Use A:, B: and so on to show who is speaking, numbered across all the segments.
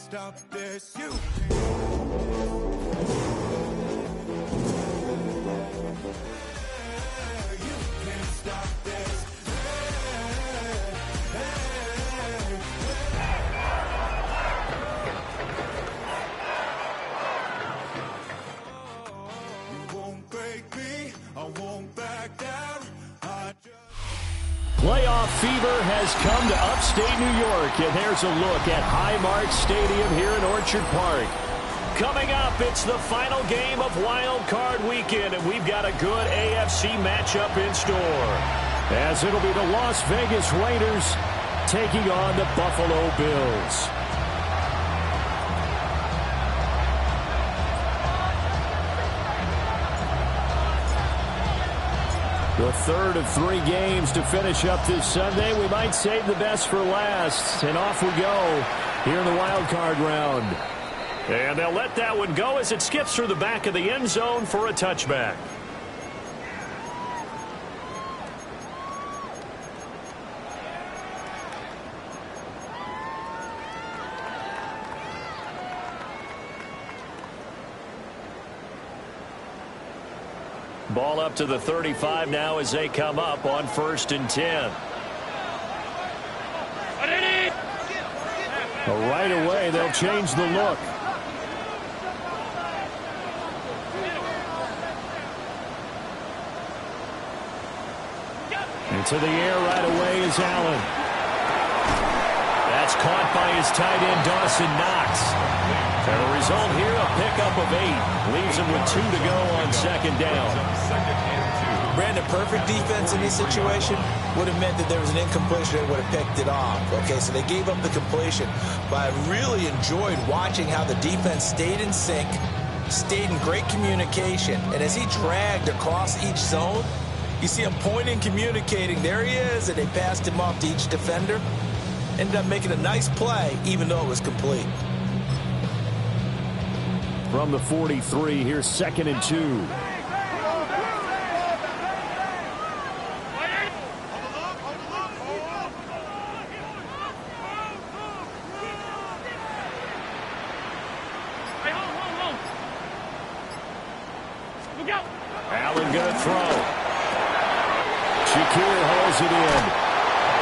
A: stop this. You can't stop this. You won't break me, I won't back down.
B: Playoff fever has come to upstate New York, and there's a look at Highmark Stadium here in Orchard Park. Coming up, it's the final game of Wild Card Weekend, and we've got a good AFC matchup in store, as it'll be the Las Vegas Raiders taking on the Buffalo Bills. The third of 3 games to finish up this Sunday. We might save the best for last. And off we go here in the wild card round. And they'll let that one go as it skips through the back of the end zone for a touchback. Ball up to the 35 now as they come up on 1st and 10. Right away, they'll change the look. Into the air right away is Allen. That's caught by his tight end, Dawson Knox. And the result here, a pickup of 8. Leaves him with 2 to go on 2nd down.
C: Brandon, perfect defense in this situation would have meant that there was an incompletion. They would have picked it off. Okay, so they gave up the completion. But I really enjoyed watching how the defense stayed in sync, stayed in great communication. And as he dragged across each zone, you see him pointing, communicating. There he is, and they passed him off to each defender. Ended up making a nice play, even though it was complete.
B: From the 43, here's 2nd and 2. Allen gonna throw. Shakir holds it in.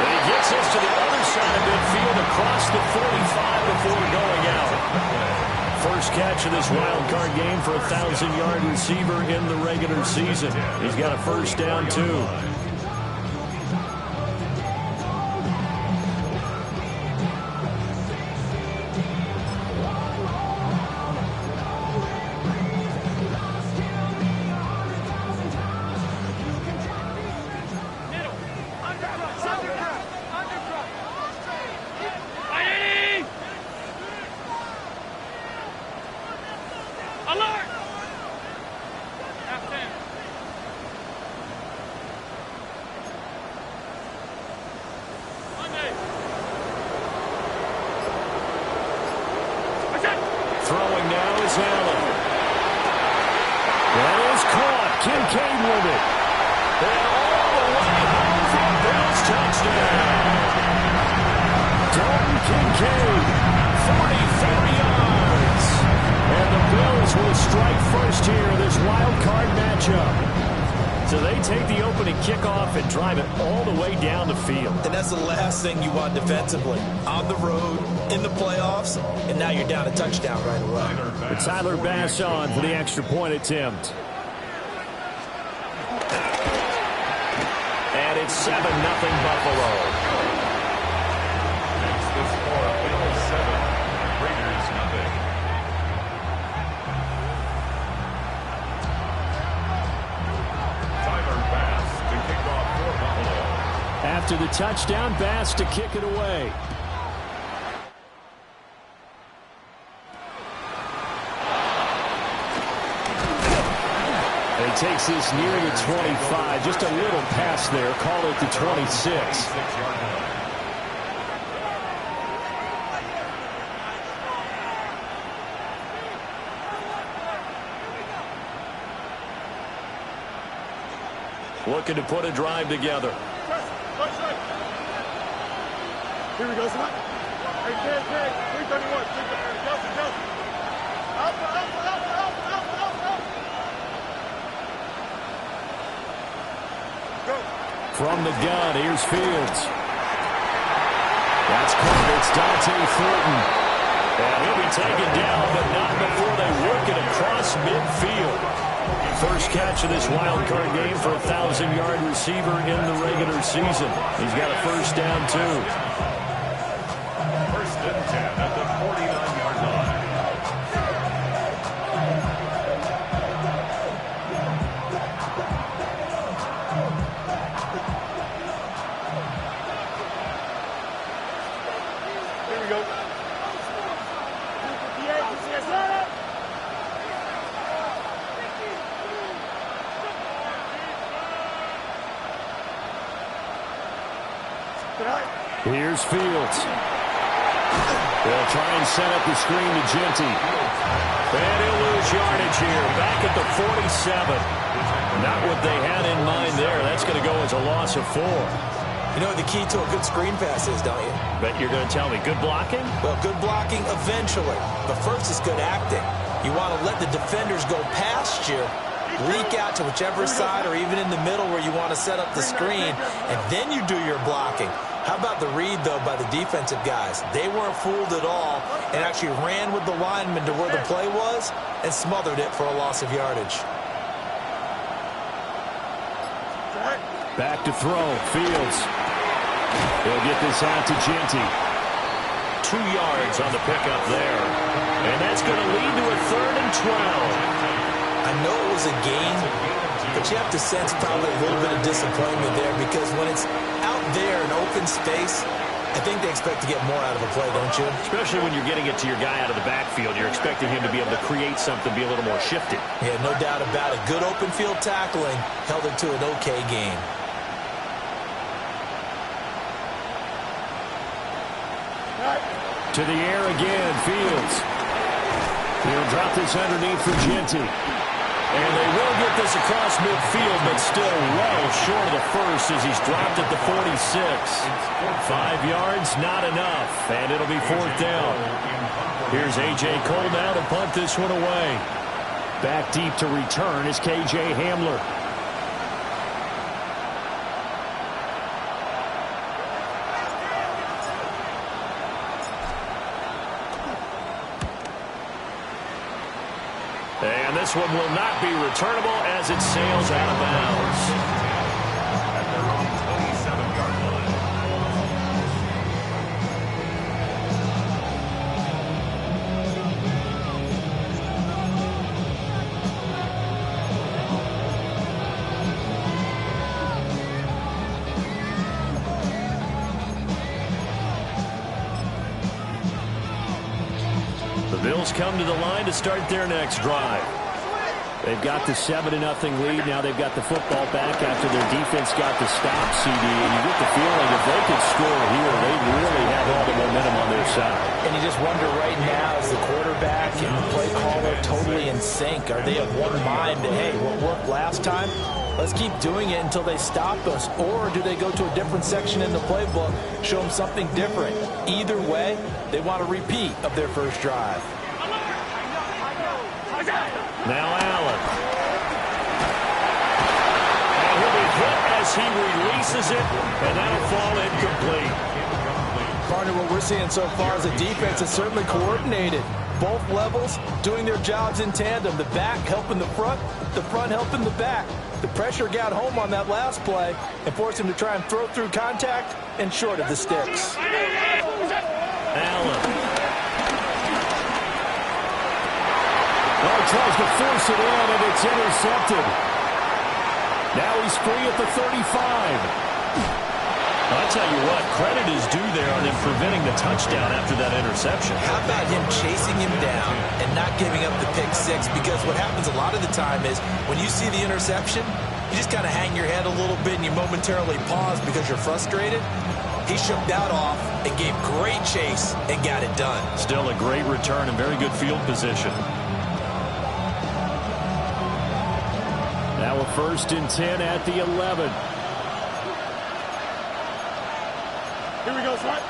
B: And he gets us to the other side of midfield across the 45 before going out. First catch of this wild card game for a 1,000-yard receiver in the regular season. He's got a first down, too. Throwing now is Allen. That is caught. Kincaid with it. And all the way home for a Bills touchdown. Dalton Kincaid, 44 yards. And the Bills will strike first here in this wild card matchup. So they take the opening kickoff and drive it all the way down the field.
C: And that's the last thing you want defensively. On the road, in the playoffs, and now you're down a touchdown right away.
B: But Tyler Bass on for the extra point attempt. And it's 7-0 Buffalo.
D: Next, the score, Bills 7, Raiders nothing. Tyler Bass to kick off for Buffalo.
B: After the touchdown, Bass to kick it away. And he takes this near the 25. Just a little pass there. Call it the 26. Looking to put a drive together.
E: Here we go, son.
B: From the gun, here's Fields. That's caught. It's Dante Thornton. And he'll be taken down, but not before they work it across midfield. First catch of this wild card game for a 1,000-yard receiver in the regular season. He's got a first down, too.
D: First and 10 at the 49-yard line.
E: Here we go.
B: Here's Fields. They'll try and set up the screen to Genty. And he'll lose yardage here. Back at the 47. Not what they had in mind there. That's going to go as a loss of 4.
C: You know what the key to a good screen pass is, don't you?
B: Bet you're going to tell me good blocking?
C: Well, good blocking eventually. But first is good acting. You want to let the defenders go past you, leak out to whichever side or even in the middle where you want to set up the screen, and then you do your blocking. How about the read, though, by the defensive guys? They weren't fooled at all and actually ran with the lineman to where the play was and smothered it for a loss of yardage.
B: Back to throw. Fields. He'll get this out to Genty. 2 yards on the pickup there. And that's going to lead to a 3rd and 12.
C: I know it was a gain, but you have to sense probably a little bit of disappointment there because when it's out there in open space, I think they expect to get more out of a play, don't you?
B: Especially when you're getting it to your guy out of the backfield. You're expecting him to be able to create something, be a little more shifted.
C: Yeah, no doubt about it. Good open field tackling held it to an okay game.
B: To the air again, Fields. He'll drop this underneath for Genty. And they will get this across midfield, but still well short of the first as he's dropped at the 46. 5 yards, not enough, and it'll be 4th down. Here's A.J. Cole now to punt this one away. Back deep to return is K.J. Hamler. And this one will not be returnable as it sails out of bounds.
D: At their own 27-yard line.
B: The Bills come to the line to start their next drive. They've got the 7-0 lead. Now they've got the football back after their defense got the stop, CD. And you get the feeling if they could score here, they really have all the momentum on their side.
C: And you just wonder right now, is the quarterback and the play caller totally in sync? Are they of one mind that, hey, what worked last time? Let's keep doing it until they stop us. Or do they go to a different section in the playbook, show them something different? Either way, they want a repeat of their first drive.
B: Now Allen. And he'll be hit as he releases it, and that'll fall incomplete.
C: Partner, what we're seeing so far is a defense that's certainly coordinated. Both levels doing their jobs in tandem. The back helping the front helping the back. The pressure got home on that last play and forced him to try and throw through contact and short of the sticks.
B: Allen. Tries to force it in, and it's intercepted. Now he's free at the 35. I'll tell you what, credit is due there on him preventing the touchdown after that interception.
C: How about him chasing him down and not giving up the pick six? Because what happens a lot of the time is when you see the interception, you just kind of hang your head a little bit and you momentarily pause because you're frustrated. He shook that off and gave great chase and got it done.
B: Still a great return and very good field position. Now a 1st and 10 at the 11.
E: Here we go, son.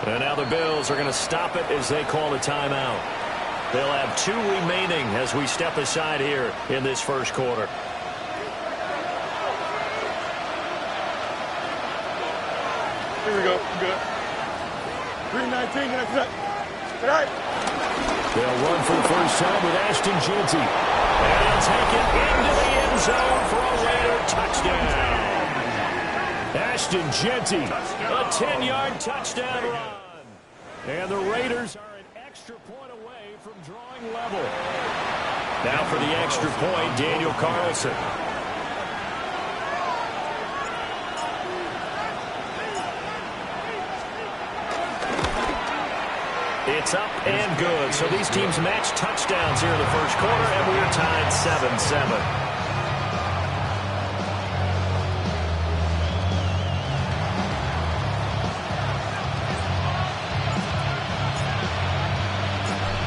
B: And now the Bills are going to stop it as they call a timeout. They'll have 2 remaining as we step aside here in this first quarter.
E: Here we go. Good. 3:19. Good night.
B: They'll run for the first time with Ashton Jeanty. And he'll take it into the end zone for a Raider touchdown. Ashton Jeanty, a 10-yard touchdown run. And the Raiders are an extra point away from drawing level. Now for the extra point, Daniel Carlson. It's up and good. So these teams match touchdowns here in the first quarter, and we're tied 7-7.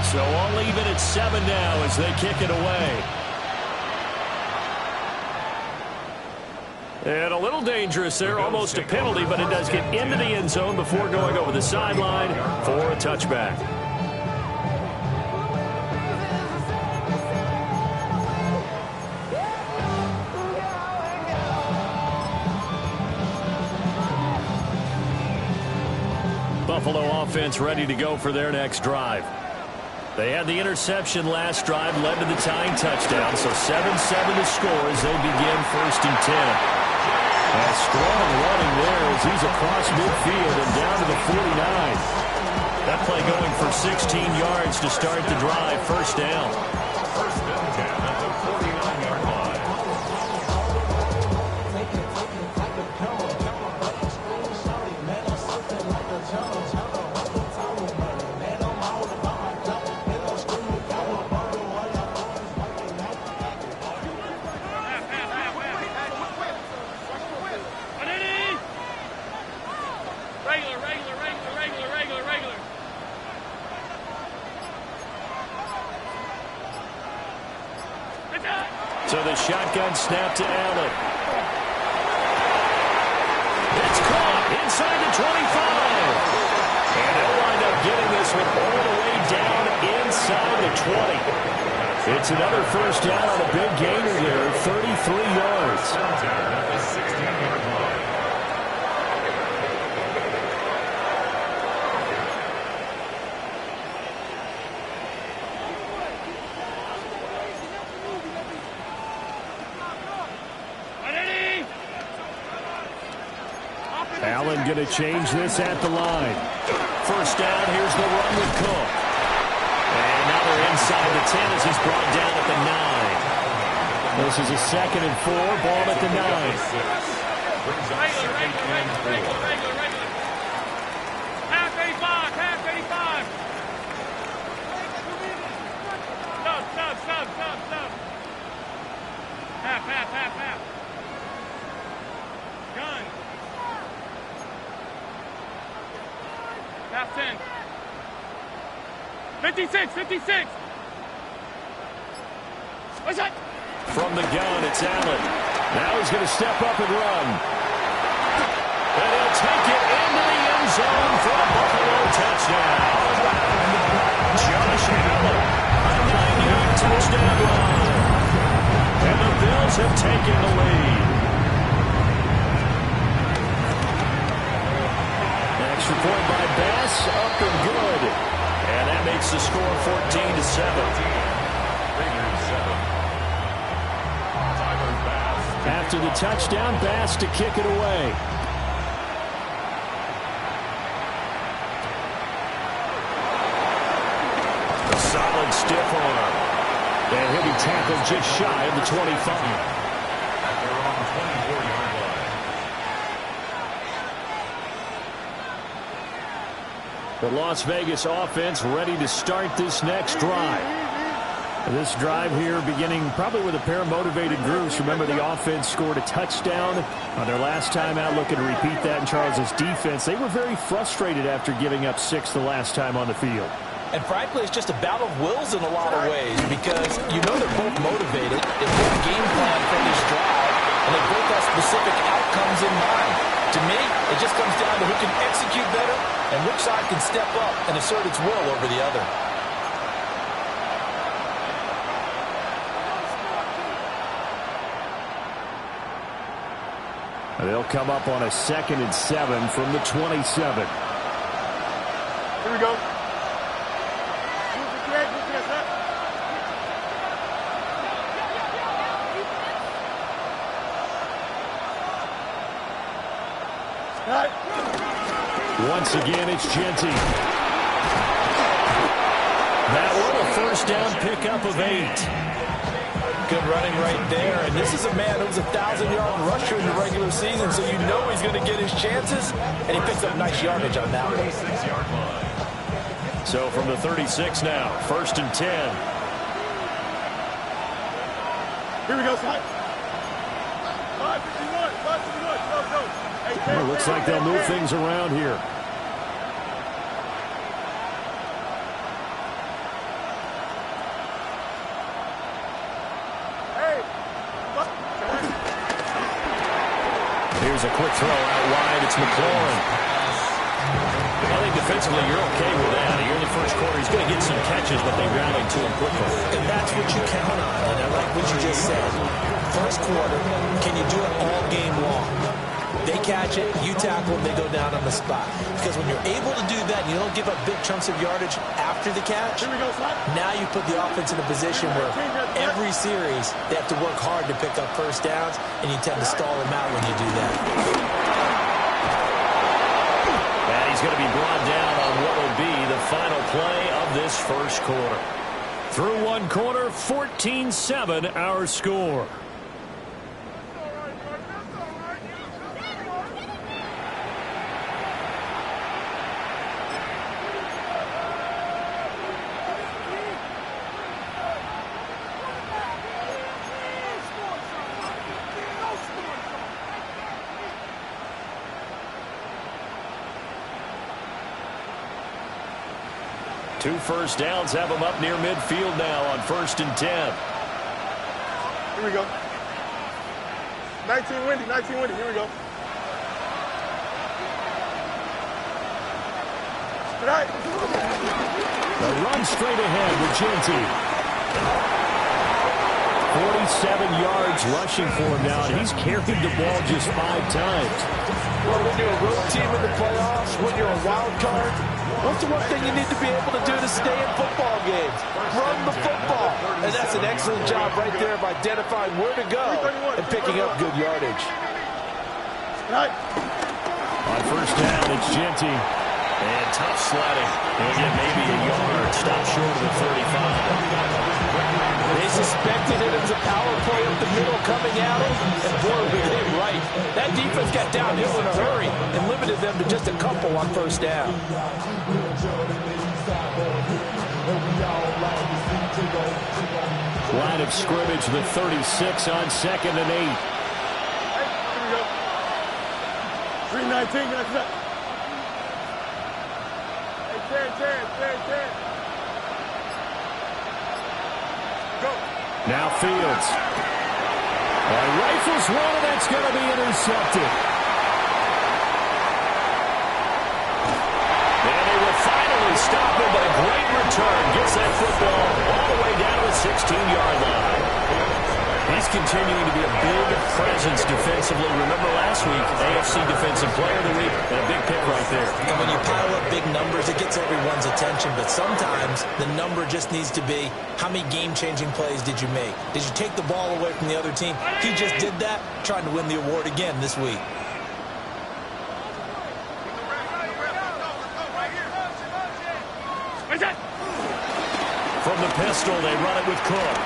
B: So all even at 7 now as they kick it away. And a little dangerous there, almost a penalty, but it does get into the end zone before going over the sideline for a touchback. Buffalo offense ready to go for their next drive. They had the interception last drive, led to the tying touchdown, so 7-7 to score as they begin 1st and 10. A strong running there as he's across midfield and down to the 49. That play going for 16 yards to start the drive, 1st down.
D: 1st and 10 at the 49-yard line.
B: So the shotgun snap to Allen. It's caught inside the 25. And they'll wind up getting this one all the way down inside the 20. It's another 1st down on a big gainer there, 33 yards.
D: At the 16-yard line.
B: Allen going to change this at the line. 1st down, here's the run with Cook. And now they're inside the 10 as he's brought down at the 9. This is a 2nd and 4, ball at the 9.
E: Regular. Half 85. Stop. Half. Gun. Half 10. 56. What's that?
B: From the gun, it's Allen. Now he's going to step up and run. And he'll take it into the end zone for a Buffalo touchdown. Josh Allen, a 9-yard touchdown run. And the Bills have taken the lead. Extra point by Bass, up and good. And that makes the score 14-7. After the touchdown, Bass to kick it away. A solid stiff arm. And he'll be tackled just shy of the 25.
D: They're on the 24-yard line.
B: The Las Vegas offense ready to start this next drive. This drive here beginning probably with a pair of motivated groups. Remember, the offense scored a touchdown on their last time out, looking to repeat that in Charles's defense. They were very frustrated after giving up 6 the last time on the field.
C: And frankly, it's just a battle of wills in a lot of ways because you know they're both motivated. They both game plan for this drive, and they both have specific outcomes in mind. To me, it just comes down to who can execute better and and which side can step up and assert its will over the other.
B: They'll come up on a 2nd and 7 from the 27.
E: Here we go.
B: Once again, it's Genty. That one, a first down pickup of 8.
C: Good running right there. And this is a man who's a 1,000-yard rusher in the regular season, so you know he's going to get his chances. And he picks up nice yardage on that one.
D: 36-yard line.
B: So from the 36 now, 1st and 10.
E: Here we go, Scott. 551. 551. Go, go.
B: Well, looks like they'll move things around here. Here's a quick throw out wide. It's McLaurin. I think defensively you're okay with that. Here in the first quarter, he's going to get some catches, but they rallied to him quickly.
C: And that's what you count on. And I like what you just said. First quarter, can you do it all game long? They catch it, you tackle them, they go down on the spot. Because when you're able to do that, and you don't give up big chunks of yardage after the catch, now you put the offense in a position where every series they have to work hard to pick up first downs, and you tend to stall them out when you do that.
B: And he's going to be brought down on what will be the final play of this first quarter. Through one quarter, 14-7 our score. Two first downs have them up near midfield now on 1st and 10.
E: Here we go. 19 windy, 19 windy. Here we go. Right.
B: The run straight ahead with Genty. 47 yards rushing for him now, and he's carried the ball just 5 times.
C: Well, when you're a road team in the playoffs, when you're a wild card, what's the one thing you need to be able to do to stay in football games? Run the football. And that's an excellent job right there of identifying where to go and picking up good yardage.
E: Right.
B: On first down, it's Genty. And tough sledding. He'll get maybe a yard. Stop short of the 35.
C: They suspected it as a power play up the middle coming at him. And boy, we hit him right. That defense got downhill in a hurry and limited them to just a couple on first down.
B: Line of scrimmage, the 36 on 2nd and 8.
E: Here we go. 319. That's it. Hey, 10. Go.
B: Now Fields. And rifles one, and that's going to be intercepted. And they will finally stop him, but a great return. Gets that football all the way down to the 16-yard line. He's continuing to be a big presence defensively. Remember last week, AFC Defensive Player of the Week, and a big pick right there.
C: And when you pile up big numbers, it gets everyone's attention. But sometimes the number just needs to be, how many game-changing plays did you make? Did you take the ball away from the other team? He just did that, trying to win the award again this week.
B: From the pistol, they run it with Cook.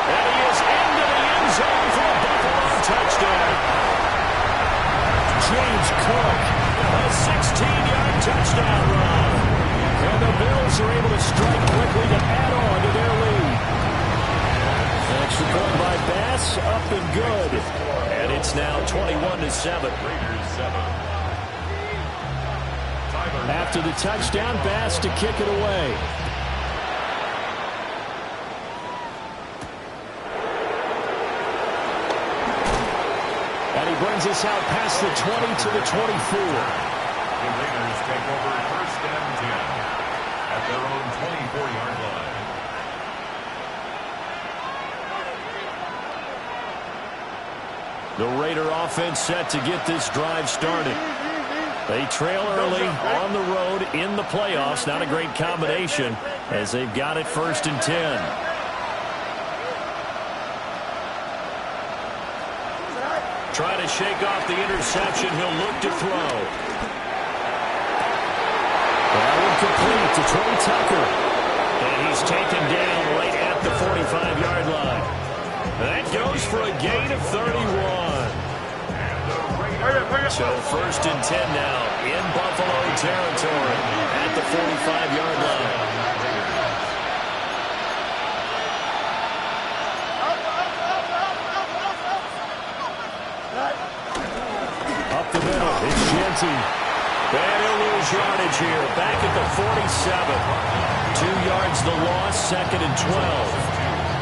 B: And he is into the end zone for a Buffalo touchdown. James Cook, a 16-yard touchdown run. And the Bills are able to strike quickly to add on to their lead. Extra point by Bass, up and good. And it's now 21-7.
D: Raiders 7.
B: After the touchdown, Bass to kick it away. And he brings us out past the 20 to the 24.
D: The Raiders take over first and 10 at their own 24-yard line.
B: The Raider offense set to get this drive started. They trail early on the road in the playoffs. Not a great combination as they've got it first and 10. Trying to shake off the interception. He'll look to throw. That one complete to Trey Tucker. And he's taken down right at the 45-yard line. That goes for a gain of 31. So first and 10 now in Buffalo territory at the 45-yard line. Up the middle, it's Genty. And he'll lose yardage here. Back at the 47. 2 yards the loss, second and 12.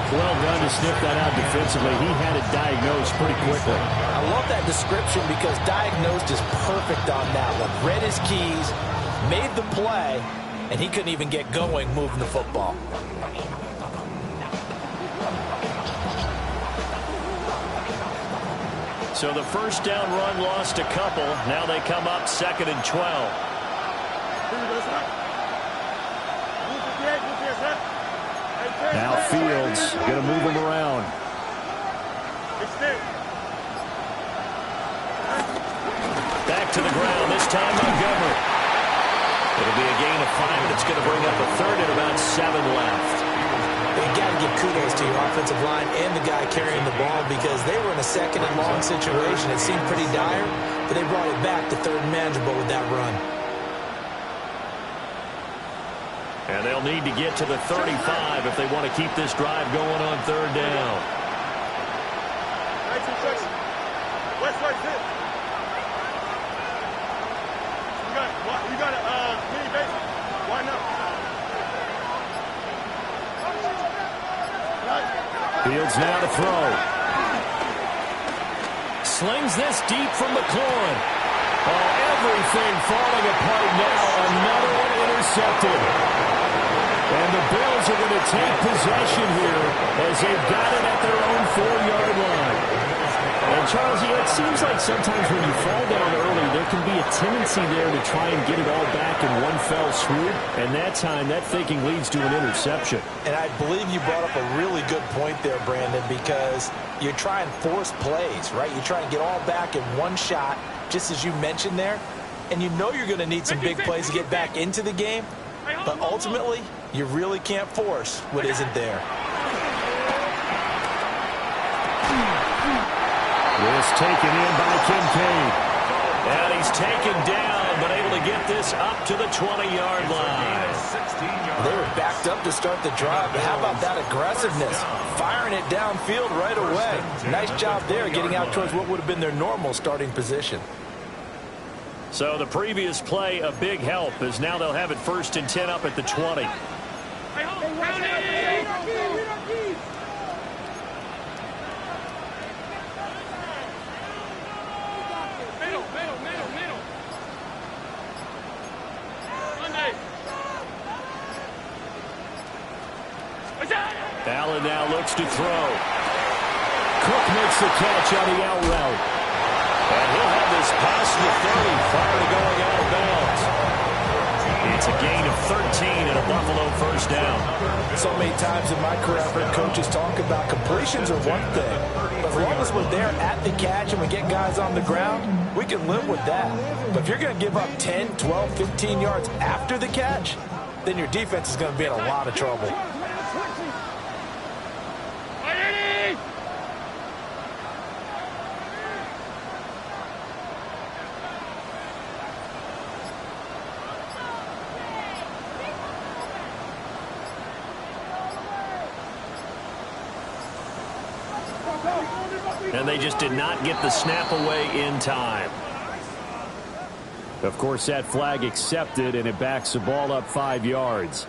B: Well done to sniff that out defensively. He had it diagnosed pretty quickly.
C: I love that description because diagnosed is perfect on that one. Read his keys, made the play, and he couldn't even get going moving the football.
B: So the first down run lost a couple. Now they come up second and 12. Now Fields going to move him around. Back to the ground, this time Montgomery. It'll be a gain of 5, and it's going to bring up a third and about 7 left.
C: You got to give kudos to your offensive line and the guy carrying the ball because they were in a second and long situation. It seemed pretty dire, but they brought it back to third and manageable with that run.
B: And they'll need to get to the 35 if they want to keep this drive going on third down.
E: You got a mini base. Why not?
B: Fields now to throw. Slings this deep from McLaurin. Oh, everything falling apart now. Another one intercepted. And the Bills are going to take possession here as they've got it at their own 4-yard line. And, Charles, it seems like sometimes when you fall down early, there can be a tendency there to try and get it all back in one fell swoop. And that time, that thinking leads to an interception.
C: And I believe you brought up a really good point there, Brandon, because you're trying to force plays, right? You're trying to get all back in one shot, just as you mentioned there. And you know you're going to need some big plays to get back into the game. But ultimately, you really can't force what isn't there.
B: This taken in by Kincaid. And he's taken down, but able to get this up to the 20-yard line.
C: They were backed up to start the drive, but how about that aggressiveness? Firing it downfield right away. Nice job there getting out towards what would have been their normal starting position.
B: So the previous play, a big help, as now they'll have it first and 10 up at the 20. Allen now looks to throw. Cook makes the catch on the out route. And he'll have this pass to the 30, prior to going out of bounds. It's a gain of 13 and a Buffalo first down.
C: So many times in my career, I've heard coaches talk about completions are one thing. But as long as we're there at the catch and we get guys on the ground, we can live with that. But if you're going to give up 10, 12, 15 yards after the catch, then your defense is going to be in a lot of trouble.
B: And they just did not get the snap away in time. Of course, that flag accepted, and it backs the ball up 5 yards.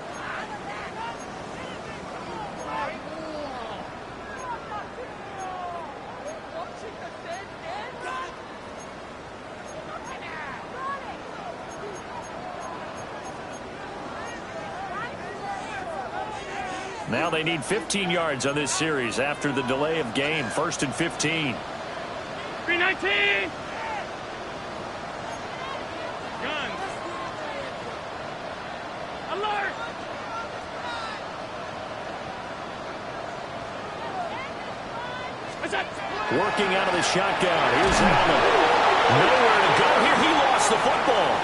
B: Now they need 15 yards on this series after the delay of game. 1st and 15.
E: 319. Guns. Alert.
B: Working out of the shotgun. Here's Allen. Nowhere to go here. He lost the football.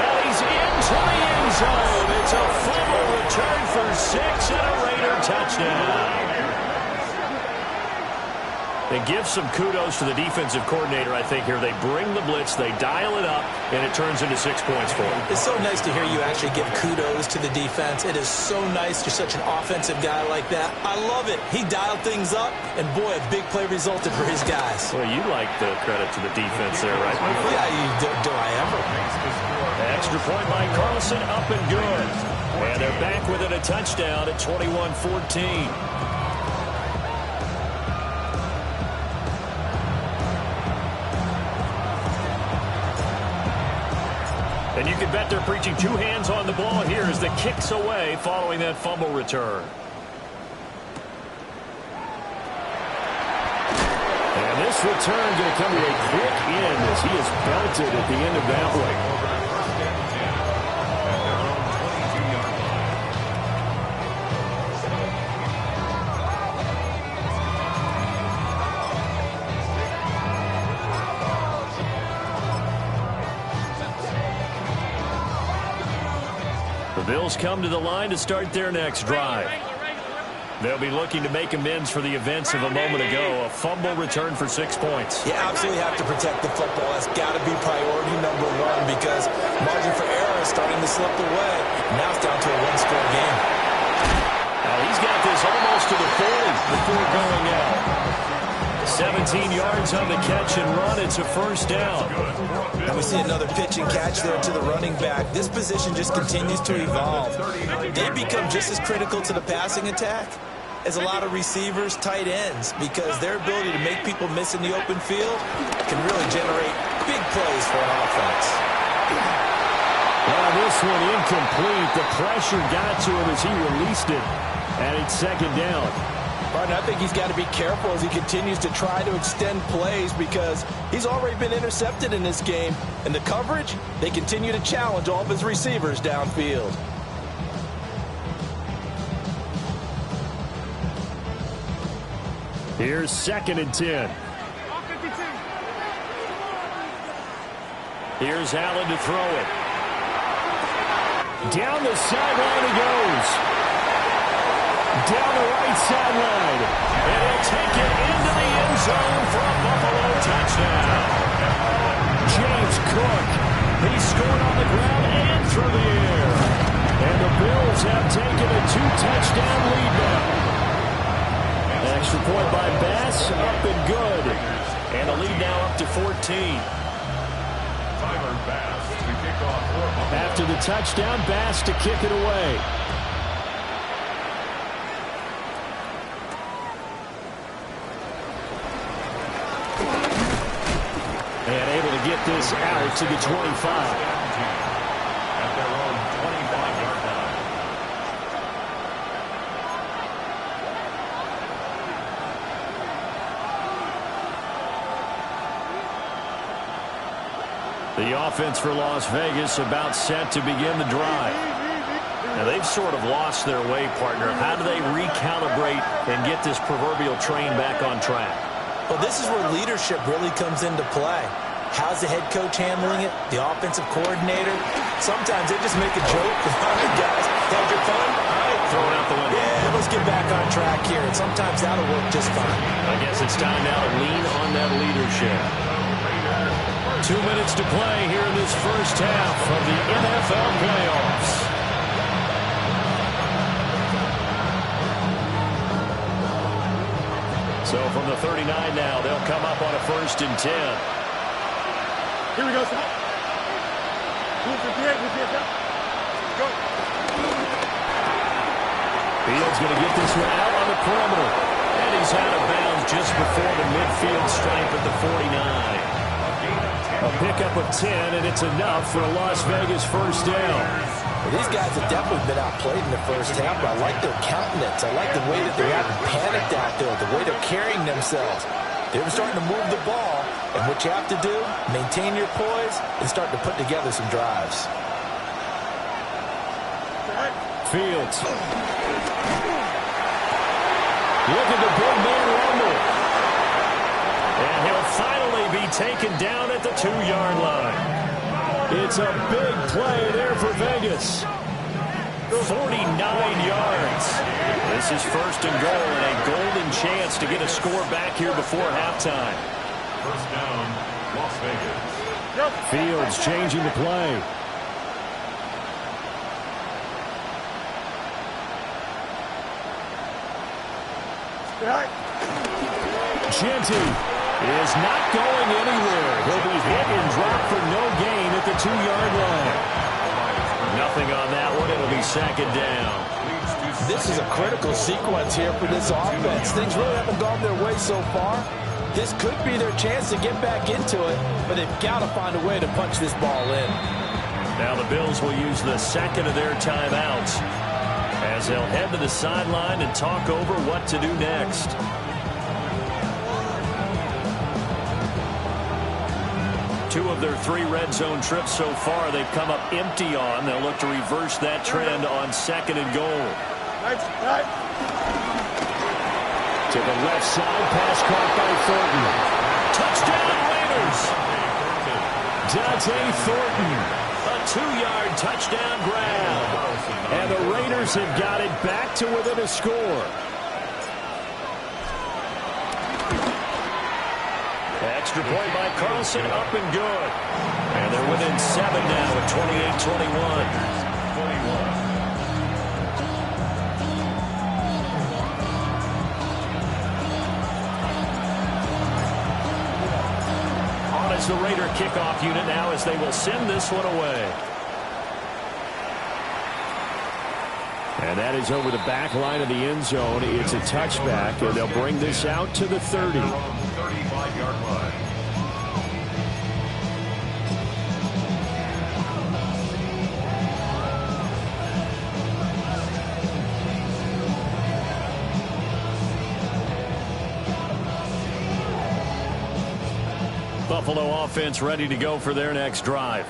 B: And he's into the end zone. It's a fumble return for 6 and a Raider touchdown. They give some kudos to the defensive coordinator, I think, here. They bring the blitz, they dial it up, and it turns into 6 points for them.
C: It's so nice to hear you actually give kudos to the defense. It is so nice. You're such an offensive guy like that. I love it. He dialed things up, and boy, a big play resulted for his guys.
B: Well, you like the credit to the defense there, right?
C: Yeah, do I ever?
B: Extra point by Carlson, up and good. And they're back within a touchdown at 21-14. And you can bet they're preaching 2 hands on the ball here as the kick's away following that fumble return. And this return going to come to a quick end as he is belted at the end of that one. The Bills come to the line to start their next drive. They'll be looking to make amends for the events of a moment ago. A fumble return for 6 points.
C: You absolutely have to protect the football. That's got to be priority number 1 because margin for error is starting to slip away. Now it's down to a 1-score game.
B: Now he's got this almost to the 40 before going out. 17 yards on the catch and run. It's a first down.
C: And we see another pitch and catch there to the running back. This position just continues to evolve. They become just as critical to the passing attack as a lot of receivers, tight ends, because their ability to make people miss in the open field can really generate big plays for an offense.
B: Well, this one incomplete. The pressure got to him as he released it, and it's 2nd down.
F: I think he's got to be careful as he continues to try to extend plays because he's already been intercepted in this game. And the coverage, they continue to challenge all of his receivers downfield.
B: Here's 2nd and 10. Here's Allen to throw it. Down the sideline he goes. Down the right sideline. And he'll take it into the end zone for a Buffalo touchdown. James Cook. He scored on the ground and through the air. And the Bills have taken a 2-touchdown lead now. Extra point by Bass. Up and good. And the lead now up to 14. After the touchdown, Bass to kick it away. And able to get this out to the 25.
D: At their own 25-yard line.
B: The offense for Las Vegas about set to begin the drive. Now they've sort of lost their way, partner. How do they recalibrate and get this proverbial train back on track?
C: Well, this is where leadership really comes into play. How's the head coach handling it? The offensive coordinator? Sometimes they just make a joke. All right, guys, had your fun? All right.
B: Throw it out the window.
C: Yeah, let's get back on track here. And sometimes that'll work just fine.
B: I guess it's time now to lean on that leadership. 2 minutes to play here in this first half of the NFL playoffs. So from the 39 now, they'll come up on a 1st and 10.
E: Here we go, son. Go.
B: Fields going to get this one out on the perimeter. And he's out of bounds just before the midfield stripe at the 49. A pickup of 10, and it's enough for a Las Vegas first down.
C: Well, these guys have definitely been outplayed in the first half, but I like their countenance. I like the way that they haven't panicked out there, the way they're carrying themselves. They're starting to move the ball, and what you have to do, maintain your poise and start to put together some drives.
B: Fields. Look at the big man rumble. And he'll finally be taken down at the 2-yard line. It's a big play there for Vegas. 49 yards. This is first and goal and a golden chance to get a score back here before halftime.
D: First down, Las Vegas.
B: Fields changing the play. Genty is not going anywhere. He'll be hit and dropped for no gain at the 2-yard line. Nothing on that one. It'll be second down.
C: This is a critical sequence here for this offense. Things really haven't gone their way so far. This could be their chance to get back into it, but they've got to find a way to punch this ball in.
B: Now the Bills will use the second of their timeouts as they'll head to the sideline and talk over what to do next. Two of their 3 red zone trips so far they've come up empty on. They'll look to reverse that trend on second and goal. To the left side, pass caught by Thornton. Touchdown Raiders! Dante Thornton, a 2-yard touchdown grab. And the Raiders have got it back to within a score. Extra point by Carlson, up and good. And they're within 7 now at 28-21. As the Raider kickoff unit now as they will send this one away. And that is over the back line of the end zone. It's a touchback, and they'll bring this out to the 30.
D: 35-yard line.
B: Buffalo offense ready to go for their next drive.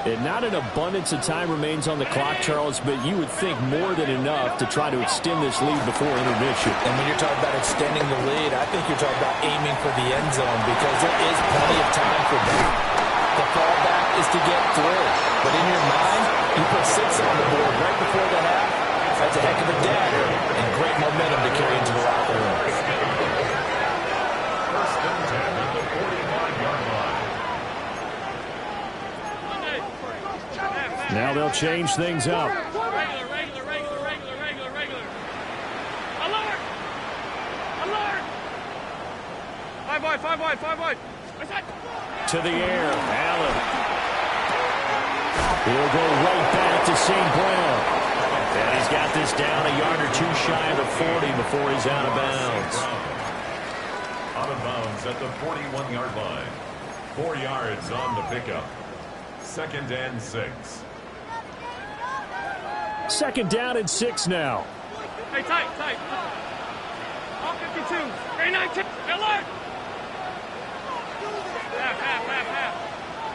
B: And not an abundance of time remains on the clock, Charles, but you would think more than enough to try to extend this lead before intermission.
C: And when you're talking about extending the lead, I think you're talking about aiming for the end zone because there is plenty of time for that. The fallback is to get through. But in your mind, you put 6 on the board right before the half. That's a heck of a dagger and great momentum to carry into the locker room.
D: First and 10 at the 45-yard line.
B: Now they'll change things up.
E: Regular. Alert! 5 wide.
B: To the air, Allen. He'll go right back to St. Brown. And he's got this down a yard or 2 shy of the 40 before he's out of bounds.
D: Out of bounds at the 41-yard line. 4 yards on the pickup. Second and 6.
B: Second down and 6 now.
E: Hey, tight. All 52. Hey, 19. Alert! Half.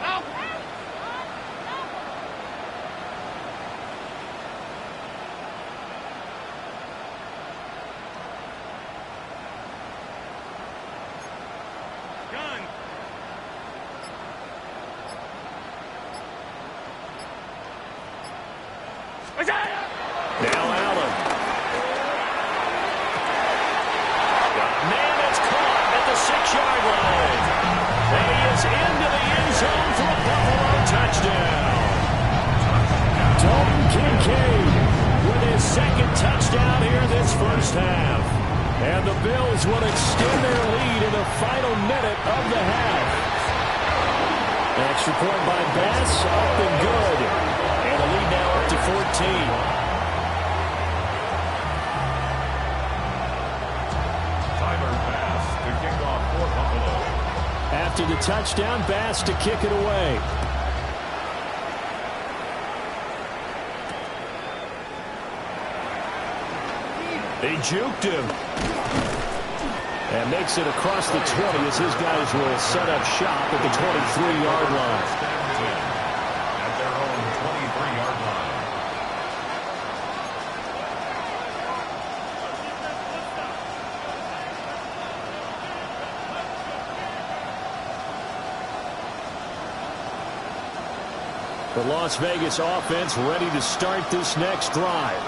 E: Out. Gun.
B: Now Allen. Man, it's caught at the 6-yard line. And he is into the end zone for a Buffalo touchdown. Dalton Kincaid with his second touchdown here this first half. And the Bills will extend their lead in the final minute of the half. Extra point by Bass, up and good. And the lead now up to 14. After the touchdown, Bass to kick it away. They juked him. And makes it across the 20 as his guys will set up shop at the 23-yard line.
D: At their own 23-yard line.
B: The Las Vegas offense ready to start this next drive.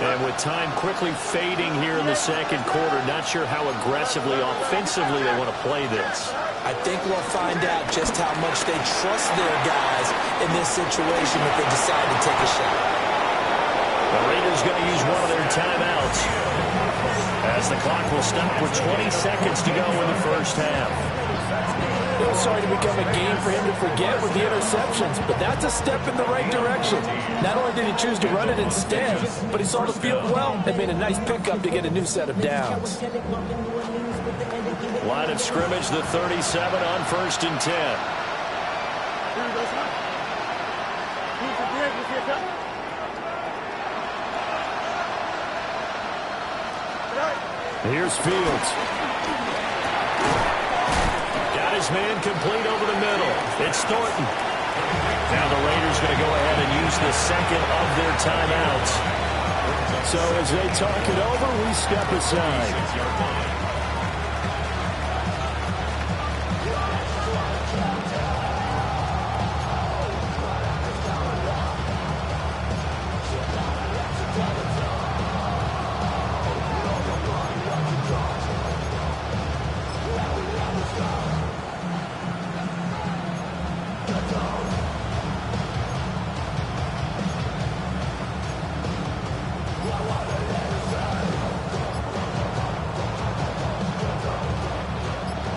B: And with time quickly fading here in the second quarter, not sure how aggressively, offensively they want to play this.
C: I think we'll find out just how much they trust their guys in this situation if they decide to take a shot.
B: The Raiders going to use one of their timeouts as the clock will stop with 20 seconds to go in the first half.
F: It was starting to become a game for him to forget with the interceptions, but that's a step in the right direction. Not only did he choose to run it instead, but he saw the field well and made a nice pickup to get a new set of downs.
B: Line of scrimmage, the 37 on 1st and 10. Here's Fields. His man complete over the middle. It's Thornton. Now the Raiders going to go ahead and use the second of their timeouts. So as they talk it over, we step aside.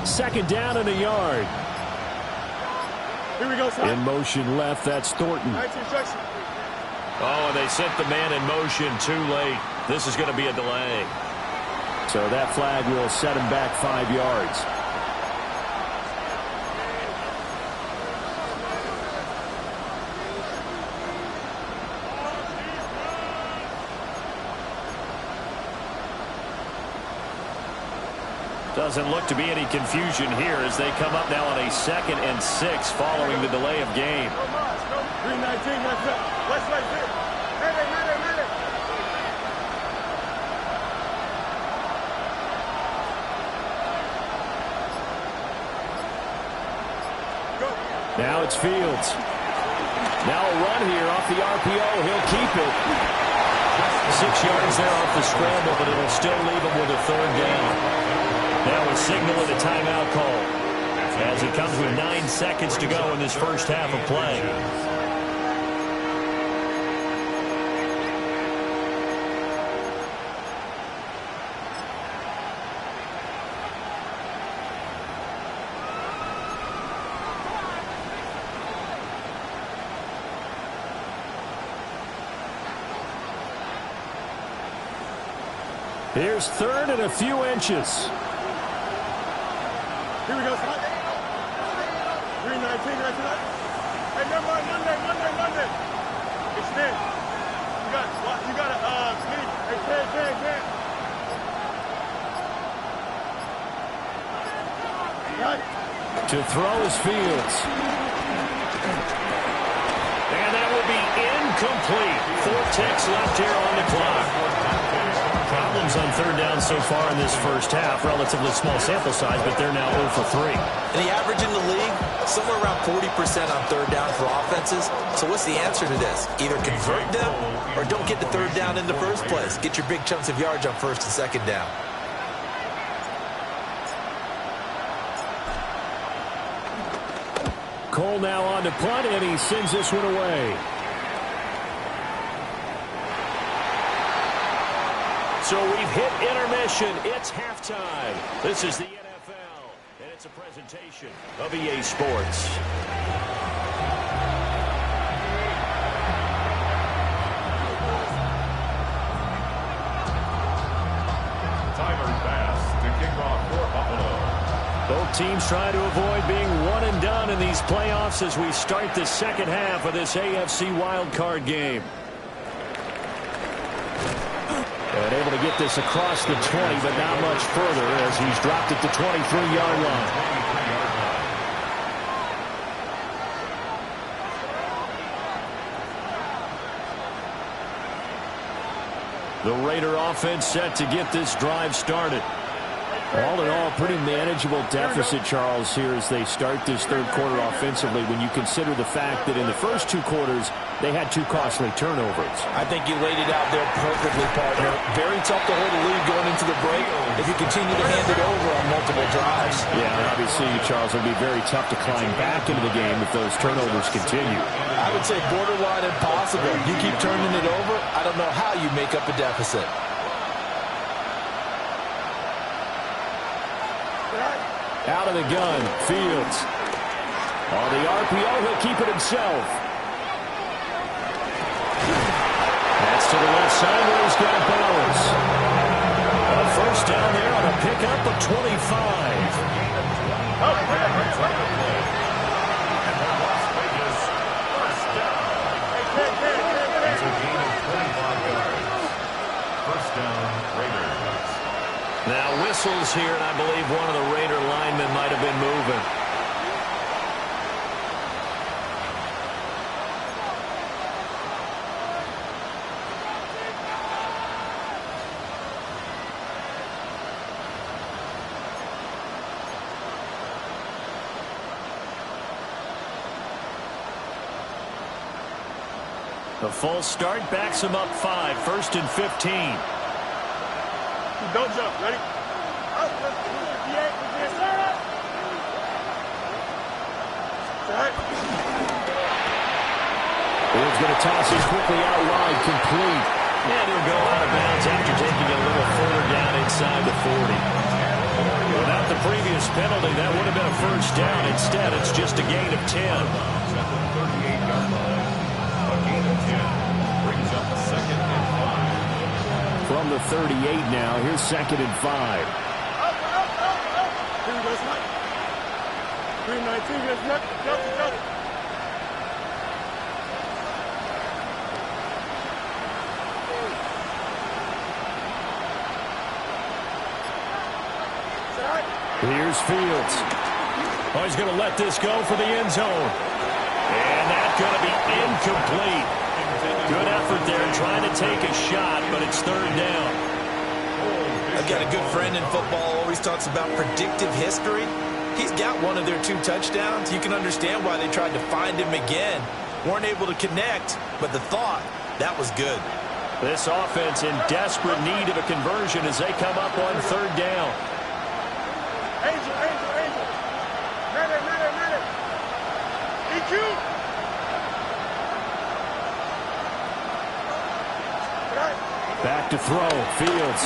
B: Second down and a yard.
E: Here we go, son.
B: In motion left, that's Thornton.
E: Oh,
B: and they sent the man in motion too late. This is going to be a delay. So that flag will set him back 5 yards. Doesn't look to be any confusion here as they come up now on a 2nd and 6 following the delay of game.
E: 319, let's right there.
B: Now it's Fields. Now a run here off the RPO. He'll keep it. 6 yards there off the scramble, but it'll still leave him with a 3rd down. Now a signal and a timeout call as it comes with 9 seconds to go in this first half of play. Here's 3rd and a few inches.
E: Here we go, son. 319, Hey, remember Monday. It's there. You got to sneak. Hey, 10. Right.
B: To throw is Fields. And that will be incomplete. 4 ticks left here on the clock. Problems on 3rd down so far in this first half. Relatively small sample size, but they're now 0 for 3.
C: And the average in the league, somewhere around 40% on 3rd down for offenses. So what's the answer to this? Either convert them or don't get to 3rd down in the first place. Get your big chunks of yards on 1st and 2nd down.
B: Cole now on to punt, and he sends this one away. So we've hit intermission. It's halftime. This is the NFL, and it's a presentation of EA Sports.
D: Tyler Bass to kick off for Buffalo.
B: Both teams trying to avoid being one and done in these playoffs as we start the second half of this AFC wildcard game. And able to get this across the 20, but not much further as he's dropped at the 23-yard line. The Raider offense set to get this drive started. All in all, pretty manageable deficit, Charles, here as they start this third quarter offensively when you consider the fact that in the first two quarters, they had two costly turnovers.
F: I think you laid it out there perfectly, partner. Very tough to hold a lead going into the break if you continue to hand it over on multiple drives.
B: Yeah, and obviously, Charles, it would be very tough to climb back into the game if those turnovers continue.
F: I would say borderline impossible. You keep turning it over, I don't know how you make up a deficit.
B: Out of the gun, Fields. On the RPO, he'll keep it himself. That's to the left side where he's got balance. A first down there on a pickup of 25.
D: First down, Raiders.
B: Now whistles here, and I believe one of the Raider linemen might have been moving. The false start backs him up 5, 1st and 15.
E: Don't jump. Ready? Out.
B: Fields going to toss it quickly out wide, complete. And he'll go out of bounds after taking it a little further down inside the 40. Without the previous penalty, that would have been a first down. Instead, it's just a gain of 10.
D: A gain of 10 brings up second and 5.
B: From the 38 now, here's 2nd and 5.
E: Here we go, Snipe. 319, let's jump.
B: Here's Fields. Oh, he's going to let this go for the end zone. And that's going to be incomplete. Good effort there trying to take a shot, but it's 3rd down.
C: I've got a good friend in football, always talks about predictive history. He's got one of their 2 touchdowns. You can understand why they tried to find him again. Weren't able to connect, but the thought, that was good.
B: This offense in desperate need of a conversion as they come up on 3rd down.
E: Angel. Minute. EQ.
B: Back to throw. Fields.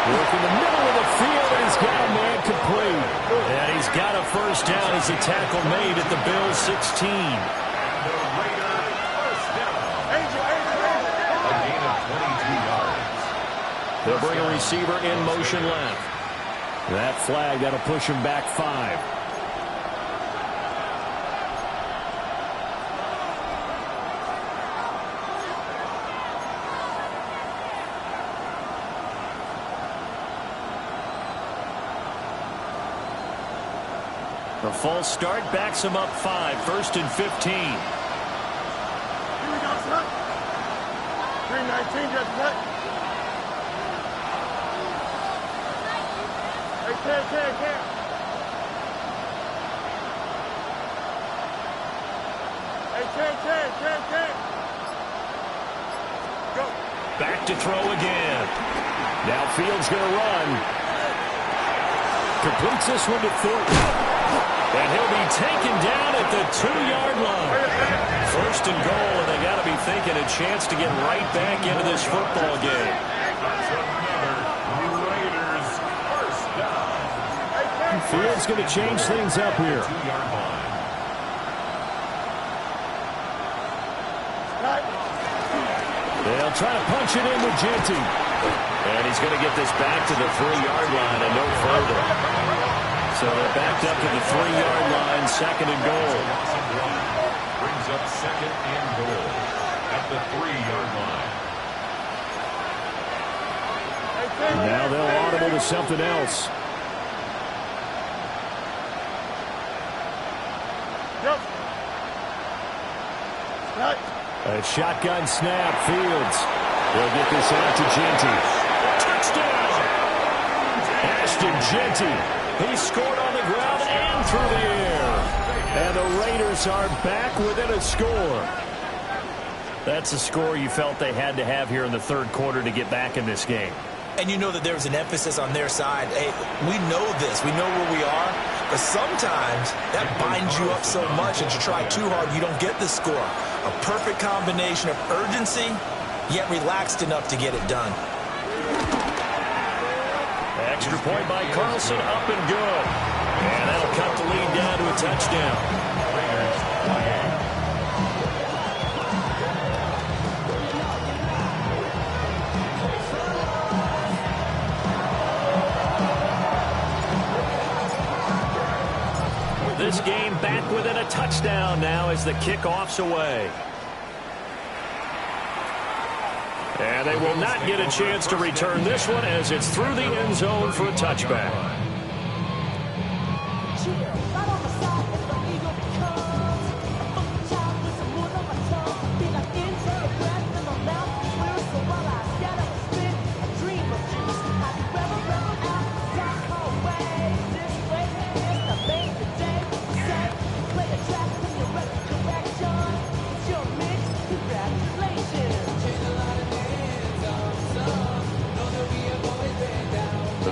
B: Work in the middle of the field, and he's got a man complete. And he's got a first down as a tackle made at the Bills' 16.
D: The Raider first down.
E: Angel.
D: A gain of 22 yards.
B: They'll bring a receiver in motion left. That flag, that'll push him back 5. The false start backs him up 5, 1st and 15.
E: Here we go, son. 319, just cut. Hey, 10. Hey, 10. Go.
B: Back to throw again. Now Fields going to run. Completes this one to Thornton. And he'll be taken down at the 2-yard line. 1st and goal, and they got to be thinking a chance to get right back into this football game.
D: That's another Raiders first down.
B: Fields going to change things up here.
D: 2-yard line.
B: They'll try to punch it in with Genty. And he's going to get this back to the 3-yard line and no further. So they're backed up to the 3-yard line, second and goal.
D: Brings up second and goal at the 3-yard line.
B: Now they'll audible to something else. A shotgun snap, Fields. They'll get this out to Genty. Touchdown! Ashton Genty. He scored on the ground and through the air. And the Raiders are back within a score. That's a score you felt they had to have here in the third quarter to get back in this game.
C: And you know that there was an emphasis on their side. Hey, we know this. We know where we are. But sometimes that binds you up so much that you try too hard, you don't get the score. A perfect combination of urgency, yet relaxed enough to get it done.
B: Extra point by Carlson, up and good. And that'll cut the lead down to a touchdown. This game back within a touchdown now as the kickoff's away. And they will not get a chance to return this one as it's through the end zone for a touchback.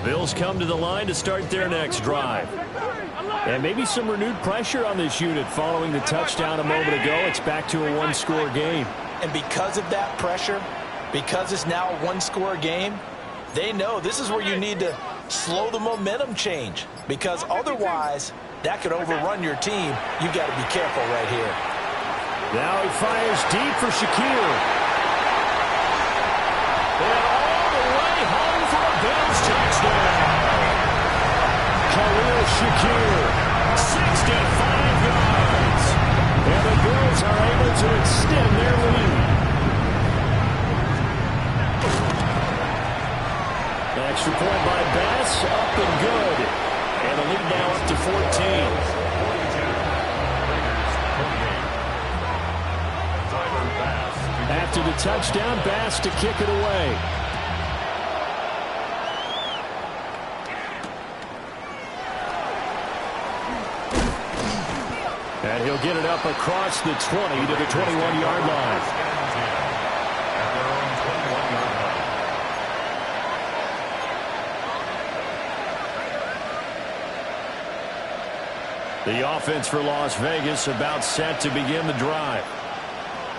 B: Bills come to the line to start their next drive. And maybe some renewed pressure on this unit following the touchdown a moment ago. It's back to a one-score game.
C: And because of that pressure, because it's now a one-score game, they know this is where you need to slow the momentum change. Because otherwise, that could overrun your team. You've got to be careful right here.
B: Now he fires deep for Shakir. Bills touchdown. Khalil Shakir, 65 yards. And the Bills are able to extend their lead. Extra point by Bass, up and good. And the lead now up to 14. After the touchdown, Bass to kick it away. And he'll get it up across the 20 to the 21-yard line. The offense for Las Vegas about set to begin the drive.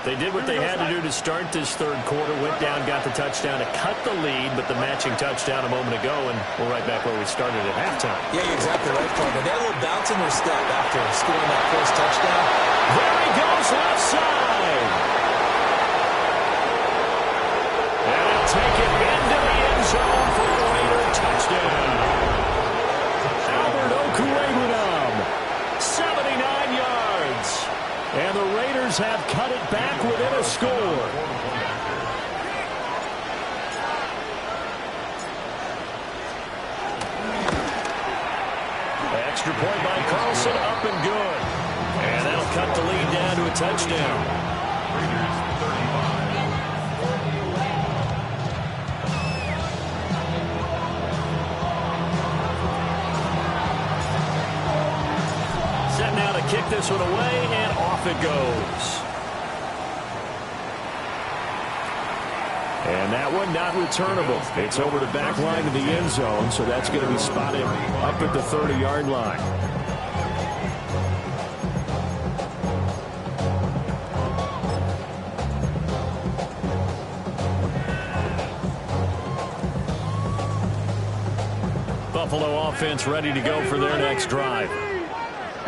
B: They did what they had to do to start this third quarter. Went down, got the touchdown to cut the lead, but the matching touchdown a moment ago, and we're right back where we started at halftime.
C: Yeah, you're exactly right, partner. They had a little bounce in their step after scoring that first touchdown.
B: There he goes, left side. And he'll take it into the end zone for a Raider touchdown. Albert Okwuegbunam, 79 yards. And the Raiders have cut it back within a score. Extra point by Carlson, up and good. And that'll cut the lead down to a touchdown. Set now to kick this one away, and off it goes. And that one not returnable. It's over the back line of the end zone, so that's going to be spotted up at the 30-yard line. Buffalo offense ready to go for their next drive.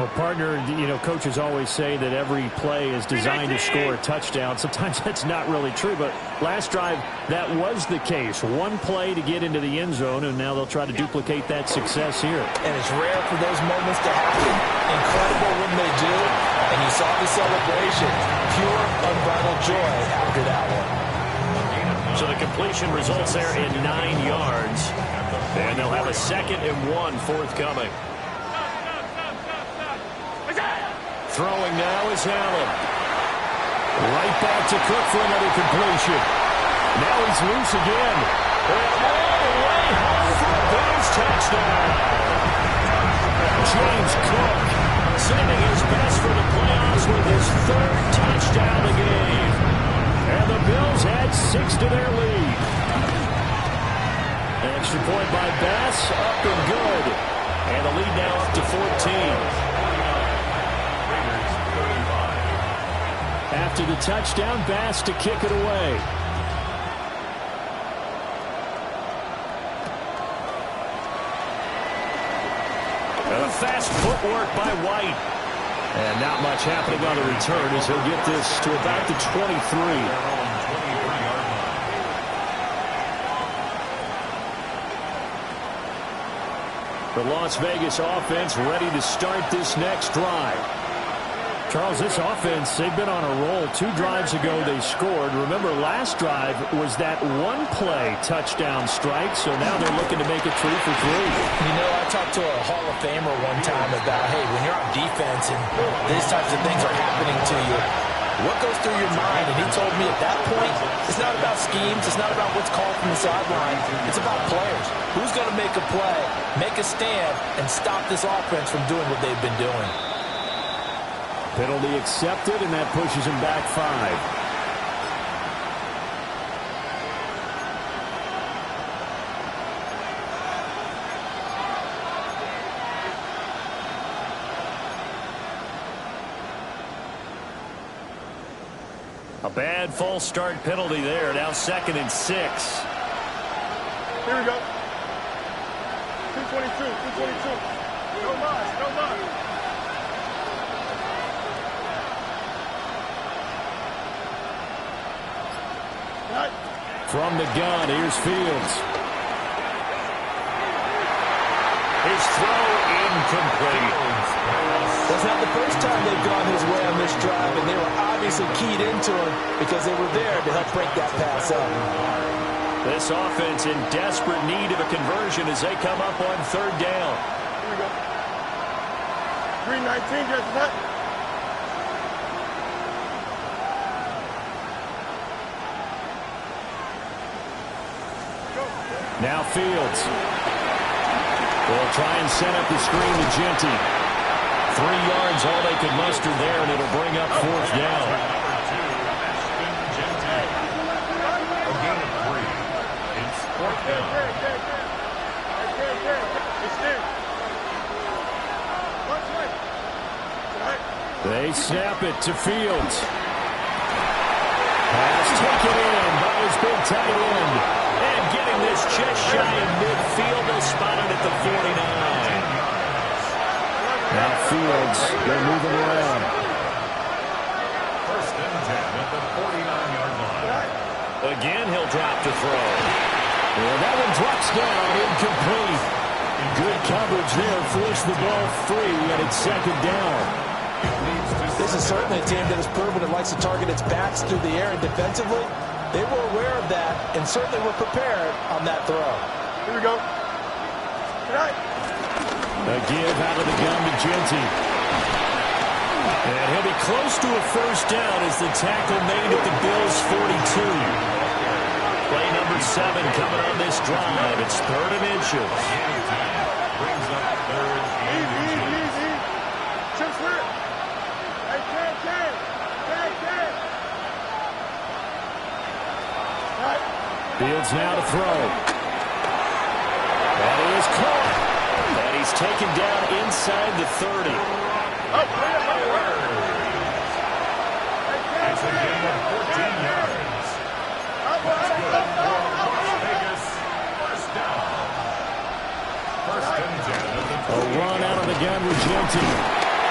B: Well, partner, you know, coaches always say that every play is designed to score a touchdown. Sometimes that's not really true, but last drive, that was the case. One play to get into the end zone, and now they'll try to duplicate that success here.
C: And it's rare for those moments to happen. Incredible when they do, and you saw the celebration. Pure, unbridled joy after that one.
B: So the completion results there in 9 yards, and they'll have a 2nd and 1 forthcoming. Throwing now is Allen. Right back to Cook for another completion. Now he's loose again. And all the way home for a Bills touchdown. James Cook sending his best for the playoffs with his 3rd touchdown of the game. And the Bills add 6 to their lead. An extra point by Bass, up and good. And the lead now up to 14. After the touchdown, Bass to kick it away. And a fast footwork by White. And not much happening on the return as he'll get this to about the 23. The Las Vegas offense ready to start this next drive. Charles, this offense, they've been on a roll. 2 drives ago they scored. Remember, last drive was that one-play touchdown strike, so now they're looking to make it 3 for 3.
C: You know, I talked to a Hall of Famer one time about, hey, when you're on defense and these types of things are happening to you, what goes through your mind? And he told me at that point, it's not about schemes, it's not about what's called from the sideline, it's about players. Who's going to make a play, make a stand, and stop this offense from doing what they've been doing?
B: Penalty accepted, and that pushes him back 5. A bad false start penalty there. Now 2nd and 6.
E: Here we go. 222, 222. No loss, no loss.
B: From the gun, here's Fields. His throw incomplete.
C: That's not the first time they've gone his way on this drive, and they were obviously keyed into him because they were there to help break that pass up.
B: This offense in desperate need of a conversion as they come up on 3rd down.
E: Here we go. 319, just that.
B: Now Fields will try and set up the screen to Genty. 3 yards, all they could muster there, and it'll bring up 4th down.
D: A gain of 3. It's 4th down.
B: They snap it to Fields. Pass taken in by his big tight end. And getting this just shy of midfield, they spotted at the 49. Now Fields, they're moving around.
D: 1st and 10 at the 49-yard line.
B: Again, he'll drop to throw. Well, that one drops down, incomplete. Good coverage there, forced the ball free, and it's 2nd down.
C: This is certainly a team that has proven it likes to target its backs through the air and defensively. They were aware of that and certainly were prepared on that throw.
E: Here we go.
B: A give out of the gun to Genty. And he'll be close to a 1st down as the tackle made at the Bills' 42. Play number 7 coming on this drive. It's 3rd and inches.
D: Brings up 3rd and inches.
E: Easy. Chip slip. Hey, 10.
B: Fields now to throw. And he is caught. And he's taken down inside the 30.
D: It's a gain of 14 yards. That's good for Las Vegas. 1st down. 1st and 10 at the 20.
B: A run out of the gun with Genty.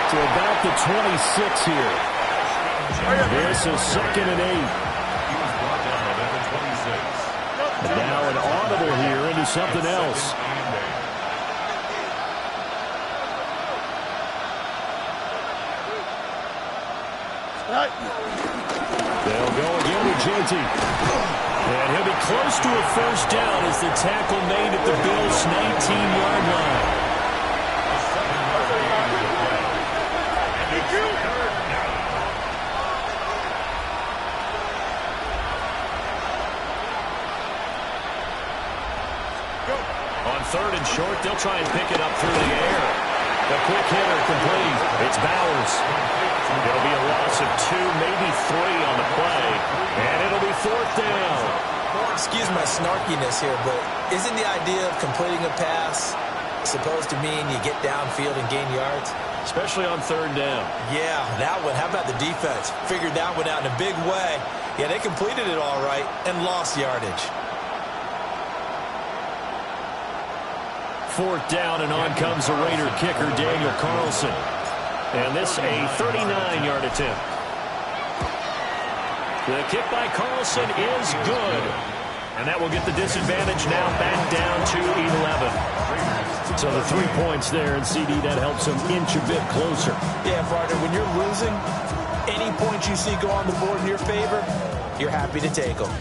B: to about the 26 here. This is 2nd and 8.
D: He was brought down at the 26.
B: And now an audible here into something else. They'll go again with JT. And he'll be close to a first down as the tackle made at the Bills' 19-yard line. On 3rd and short, they'll try and pick it up through the air. The quick hitter complete. It's Bowers. It'll be a loss of 2, maybe 3 on the play. And it'll be 4th down.
C: Excuse my snarkiness here, but isn't the idea of completing a pass supposed to mean you get downfield and gain yards?
B: Especially on 3rd down.
C: Yeah, that one. How about the defense? Figured that one out in a big way. Yeah, they completed it all right and lost yardage.
B: 4th down, and on comes the Raider kicker, Daniel Carlson. And this a 39-yard attempt. The kick by Carlson is good. And that will get the disadvantage now back down to 11. So the 3 points there, and CD, that helps them inch a bit closer.
C: Yeah, partner, when you're losing, any points you see go on the board in your favor, you're happy to take them.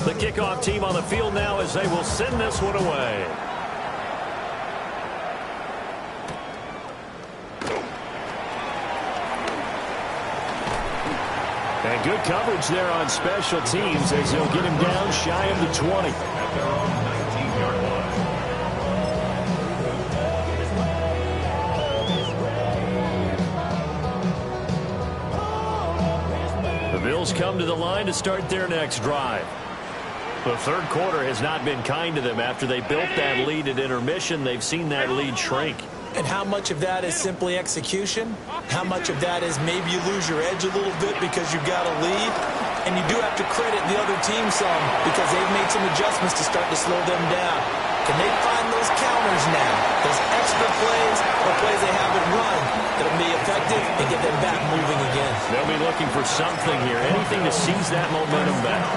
B: The kickoff team on the field now as they will send this one away. And good coverage there on special teams as they'll get him down shy of the 20.
D: At their own 19-yard line.
B: The Bills come to the line to start their next drive. The 3rd quarter has not been kind to them. After they built that lead at intermission, they've seen that lead shrink.
C: And how much of that is simply execution? How much of that is maybe you lose your edge a little bit because you've got a lead? And you do have to credit the other team some because they've made some adjustments to start to slow them down. Can they find those counters now? Those extra plays or plays they haven't run that'll be effective and get them back moving again?
B: They'll be looking for something here, anything to seize that momentum back.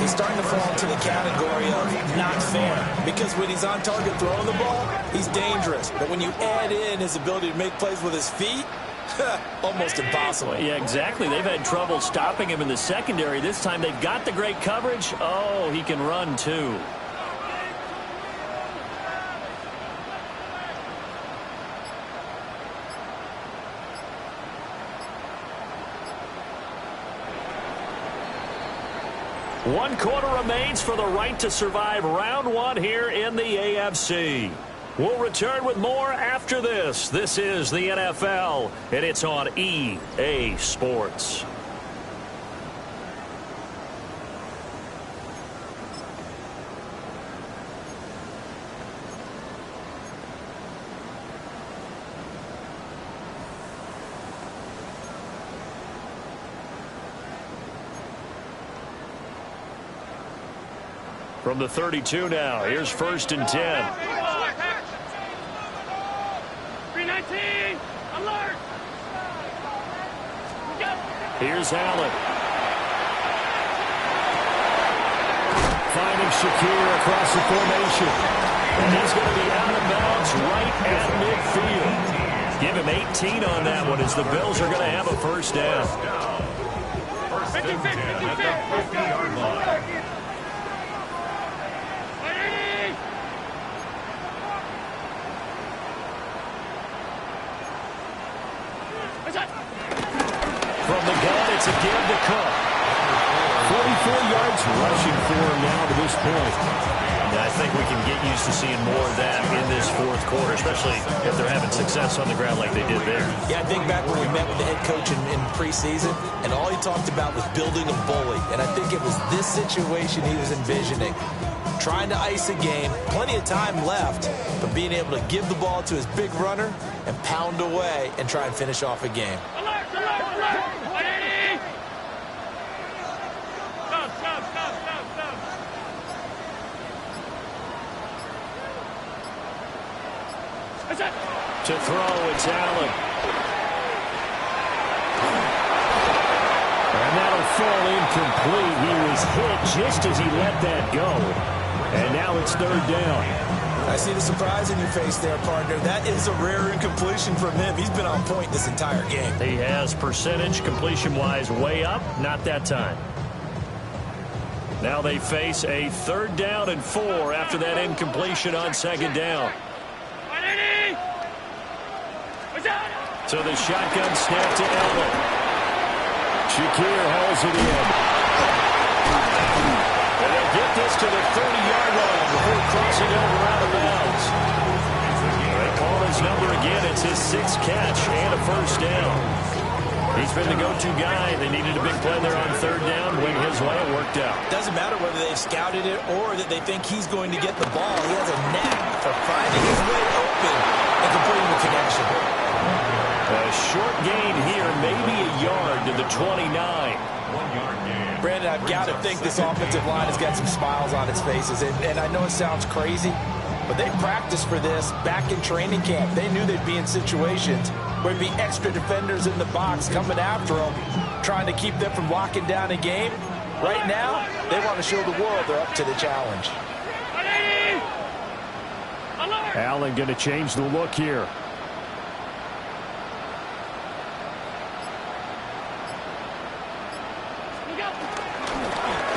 C: He's starting to fall into the category of not fair because when he's on target throwing the ball, he's dangerous. But when you add in his ability to make plays with his feet, almost impossible.
B: Yeah, exactly. They've had trouble stopping him in the secondary. This time they've got the great coverage. Oh, he can run too. One quarter remains for the right to survive round 1 here in the AFC. We'll return with more after this. This is the NFL, and it's on EA Sports. From the 32 now, here's 1st and 10.
E: 319, alert!
B: Here's Allen. Finding Shakir across the formation. And he's going to be out of bounds right at midfield. Give him 18 on that one as the Bills are going to have a first down.
D: First and 10 at the 50-yard line.
B: From the gun, it's a give to Cook. 44 yards rushing for him now to this point. And I think we can get used to seeing more of that in this 4th quarter, especially if they're having success on the ground like they did there.
C: Yeah, I think back when we met with the head coach in preseason, and all he talked about was building a bully. And I think it was this situation he was envisioning. Trying to ice a game, plenty of time left, but being able to give the ball to his big runner and pound away and try and finish off a game.
E: Alert, alert, alert! 180! Stop, stop, stop, stop, stop. What's that?
B: To throw, it's Allen. And that'll fall incomplete. He was hit just as he let that go. And now it's third down.
C: I see the surprise in your face there, partner. That is a rare incompletion from him. He's been on point this entire game.
B: He has percentage completion-wise way up. Not that time. Now they face a 3rd down and 4 after that incompletion on 2nd down. So the shotgun snap to Elliott. Shakir hauls it in. And they'll get this to the 30-yard line before crossing over out of bounds. They call his number again. It's his 6th catch and a 1st down. He's been the go-to guy. They needed a big play there on 3rd down. Went his way. It worked out.
C: Doesn't matter whether they've scouted it or that they think he's going to get the ball. He has a knack for finding his way open and completing the connection.
B: A short gain here, maybe a yard to the 29.
D: 1-yard gain.
C: Brandon, I've got to think this offensive line has got some smiles on its faces. And I know it sounds crazy, but they practiced for this back in training camp. They knew they'd be in situations where there'd be extra defenders in the box coming after them, trying to keep them from locking down a game. Right now, they want to show the world they're up to the challenge.
B: Allen going to change the look here.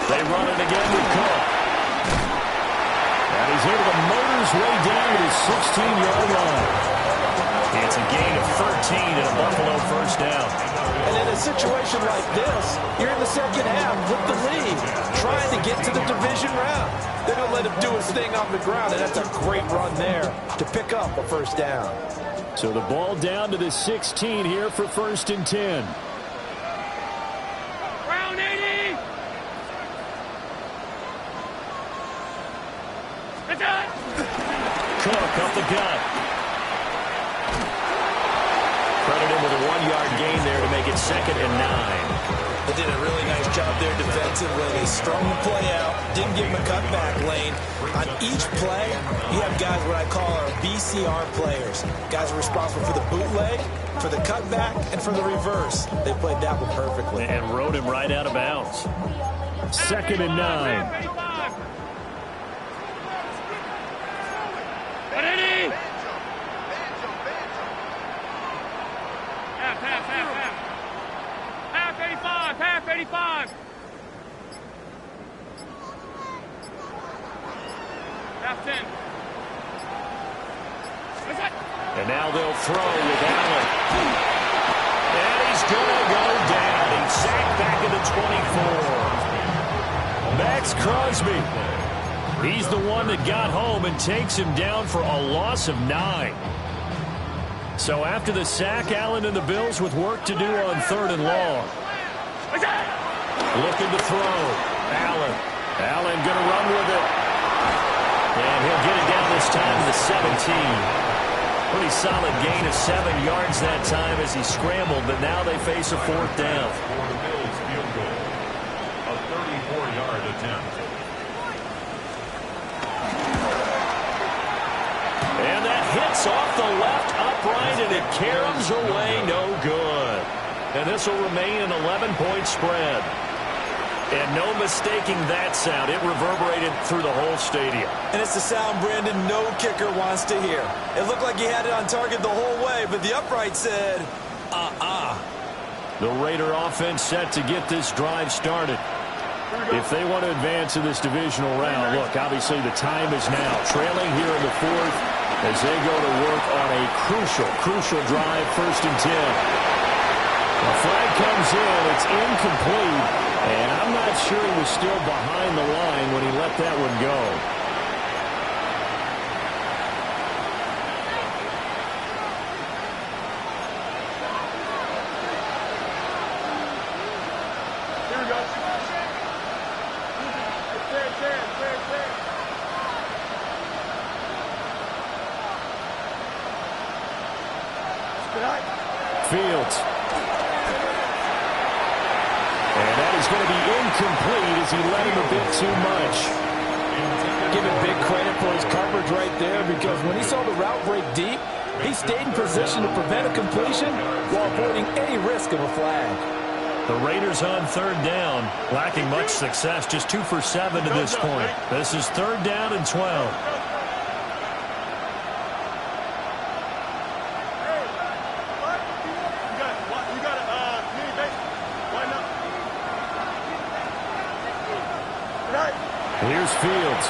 B: They run it again with Cook. And he's able to motor his way down to his 16-yard line. It's a gain of 13 and a Buffalo 1st down.
C: And in a situation like this, you're in the 2nd half with the lead, trying to get to the division round. They're going to let him do his thing on the ground, and that's a great run there to pick up a 1st down.
B: So the ball down to the 16 here for 1st and 10.
E: Round 80.
B: Cook up the gut. Credit him with a 1-yard gain there to make it 2nd and 9.
C: They did a really nice job there defensively. They strung the play out, didn't give him a cutback lane. On each play, you have guys what I call our BCR players. Guys are responsible for the bootleg, for the cutback, and for the reverse. They played that one perfectly.
B: And rode him right out of bounds. 2nd and 9.
E: Half 85. Half 10.
B: And now they'll throw with Allen. And he's going to go down. He's sacked back at the 24. Max Crosby. He's the one that got home and takes him down for a loss of 9. So after the sack, Allen and the Bills with work to do on 3rd and long. Looking to throw. Allen going to run with it. And he'll get it down this time to the 17. Pretty solid gain of 7 yards that time as he scrambled, but now they face a 4th down.
D: For the Bills field goal. A 34-yard attempt.
B: And that hits off the left upright, and it caroms away no good. And this will remain an 11-point spread. And no mistaking that sound. It reverberated through the whole stadium.
C: And it's the sound, Brandon, no kicker wants to hear. It looked like he had it on target the whole way, but the upright said,
B: The Raider offense set to get this drive started. If they want to advance in this divisional round, look, obviously the time is now. Trailing here in the 4th as they go to work on a crucial drive, 1st and 10. The flag comes in. It's incomplete. And I'm not sure he was still behind the line when he let that one go.
E: Here we go.
B: Fields. And that is going to be incomplete as he let him a bit too much.
F: Give him big credit for his coverage right there, because when he saw the route break deep, He stayed in position to prevent a completion while avoiding any risk of a flag.
B: The Raiders on third down, lacking much success, just 2 for 7 to this point. This is third down and 12. Here's Fields.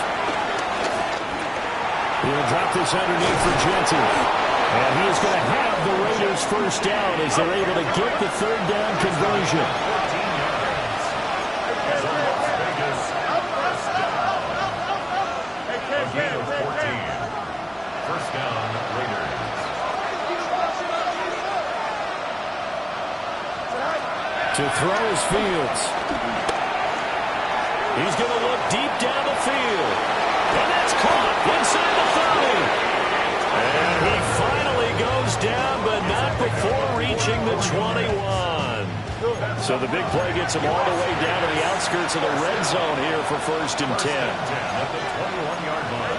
B: He'll drop this underneath for Genty. And he is going to have the Raiders first down as they're able to get the third down conversion.
D: First down, Raiders.
B: To throw is Fields. He's going to look deep down the field. And that's caught inside the 30. And he finally goes down, but not before reaching the 21. So the big play gets him all the way down to the outskirts of the red zone here for first and 10.
D: At the 21-yard line.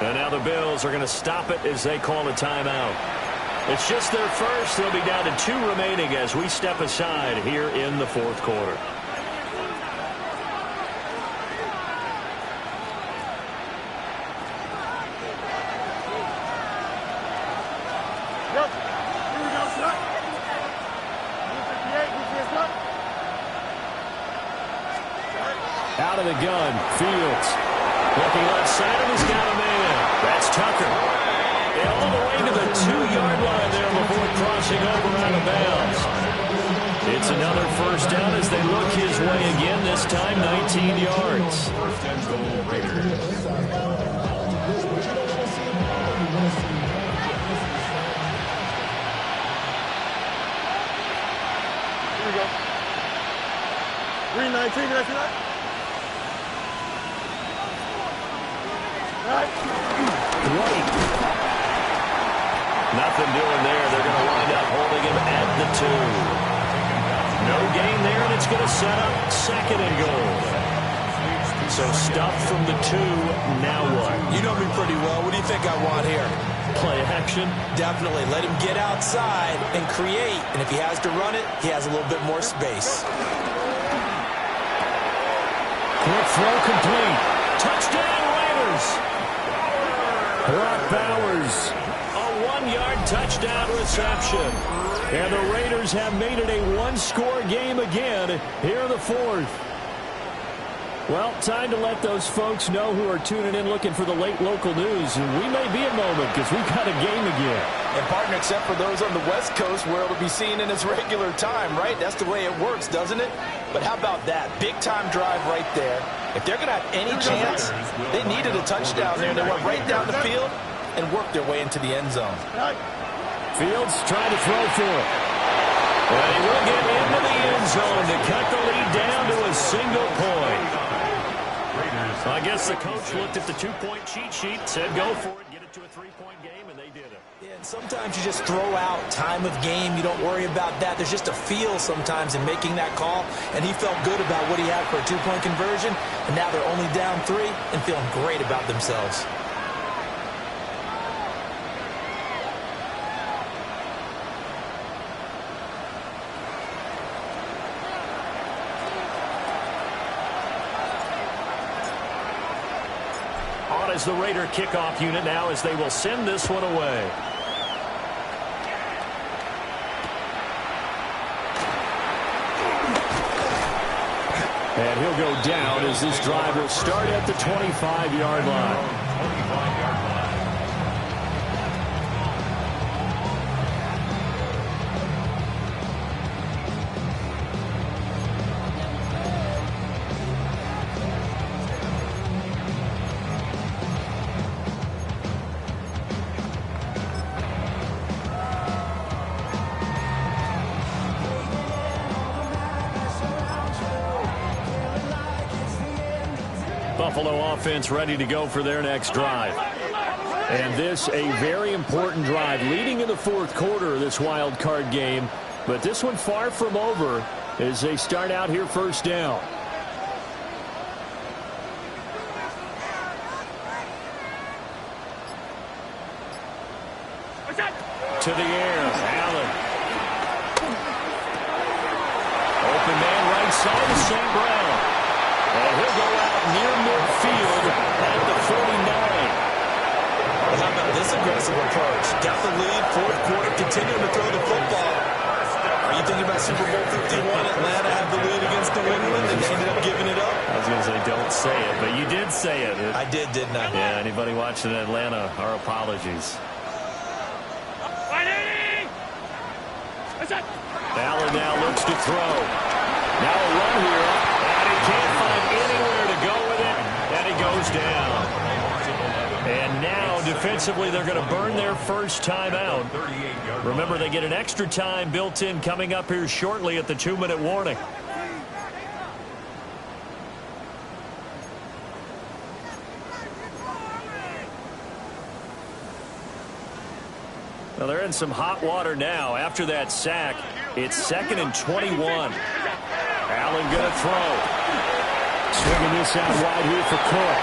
B: And now the Bills are going to stop it as they call a timeout. It's just their first. They'll be down to 2 remaining as we step aside here in the fourth quarter. Out of the gun, Fields. Looking left side, and he's got a man. That's Tucker. And all the way to the 2-yard line there before crossing over out of bounds. It's another first down as they look his way again, this time 19 yards.
D: First and goal, Raiders.
E: Here we go. 319, that's right.
B: White. Nothing doing there. They're going to wind up holding him at the 2. No gain there, and it's going to set up second and goal. So stuff from the 2. Now what?
C: You know me pretty well. What do you think I want here?
B: Play action?
C: Definitely. Let him get outside and create. And if he has to run it, he has a little bit more space.
B: Quick throw complete. Touchdown, Raiders. Brock Bowers, a 1-yard touchdown reception. And the Raiders have made it a 1-score game again here in the fourth. Well, time to let those folks know who are tuning in looking for the late local news. And we may be a moment because we've got a game again.
C: And partner, except for those on the West Coast where it'll be seen in its regular time, right? That's the way it works, doesn't it? But how about that? Big-time drive right there. If they're going to have any chance, they needed a touchdown there. They went right down the field and worked their way into the end zone.
B: Fields trying to throw for it. And he will get into the end zone to cut the lead down to a single point. I guess the coach looked at the 2-point cheat sheet, said go for it, get it to a 3-point game, and they did it.
C: Yeah, and sometimes you just throw out time of game. You don't worry about that. There's just a feel sometimes in making that call, and he felt good about what he had for a 2-point conversion, and now they're only down 3 and feeling great about themselves.
B: As the Raider kickoff unit now as they will send this one away. And he'll go down as this drive will start at the 25-yard line.
D: 25-yard line.
B: Buffalo offense ready to go for their next drive. And this a very important drive leading in the fourth quarter of this wild card game. But this one far from over as they start out here first down. To the air, Allen. Open man right side of St. Brown. And he'll go out near midfield at the 49.
C: How about this aggressive approach? Got the lead, fourth quarter, continuing to throw the football. Are you thinking about Super Bowl 51? Atlanta had the lead against New England, and they ended up giving it up?
B: I was going to say, don't say it, but you did say it.
C: I didn't I?
B: Yeah, anybody watching Atlanta, our apologies. Allen now looks to throw. Now a run here, and he can't find anywhere to go with it, and he goes down. And now, defensively, they're going to burn their first timeout. Remember, they get an extra time built in coming up here shortly at the 2-minute warning. Well, they're in some hot water now. After that sack, it's 2nd and 21. Allen going to throw. Swinging this out wide here for Cook.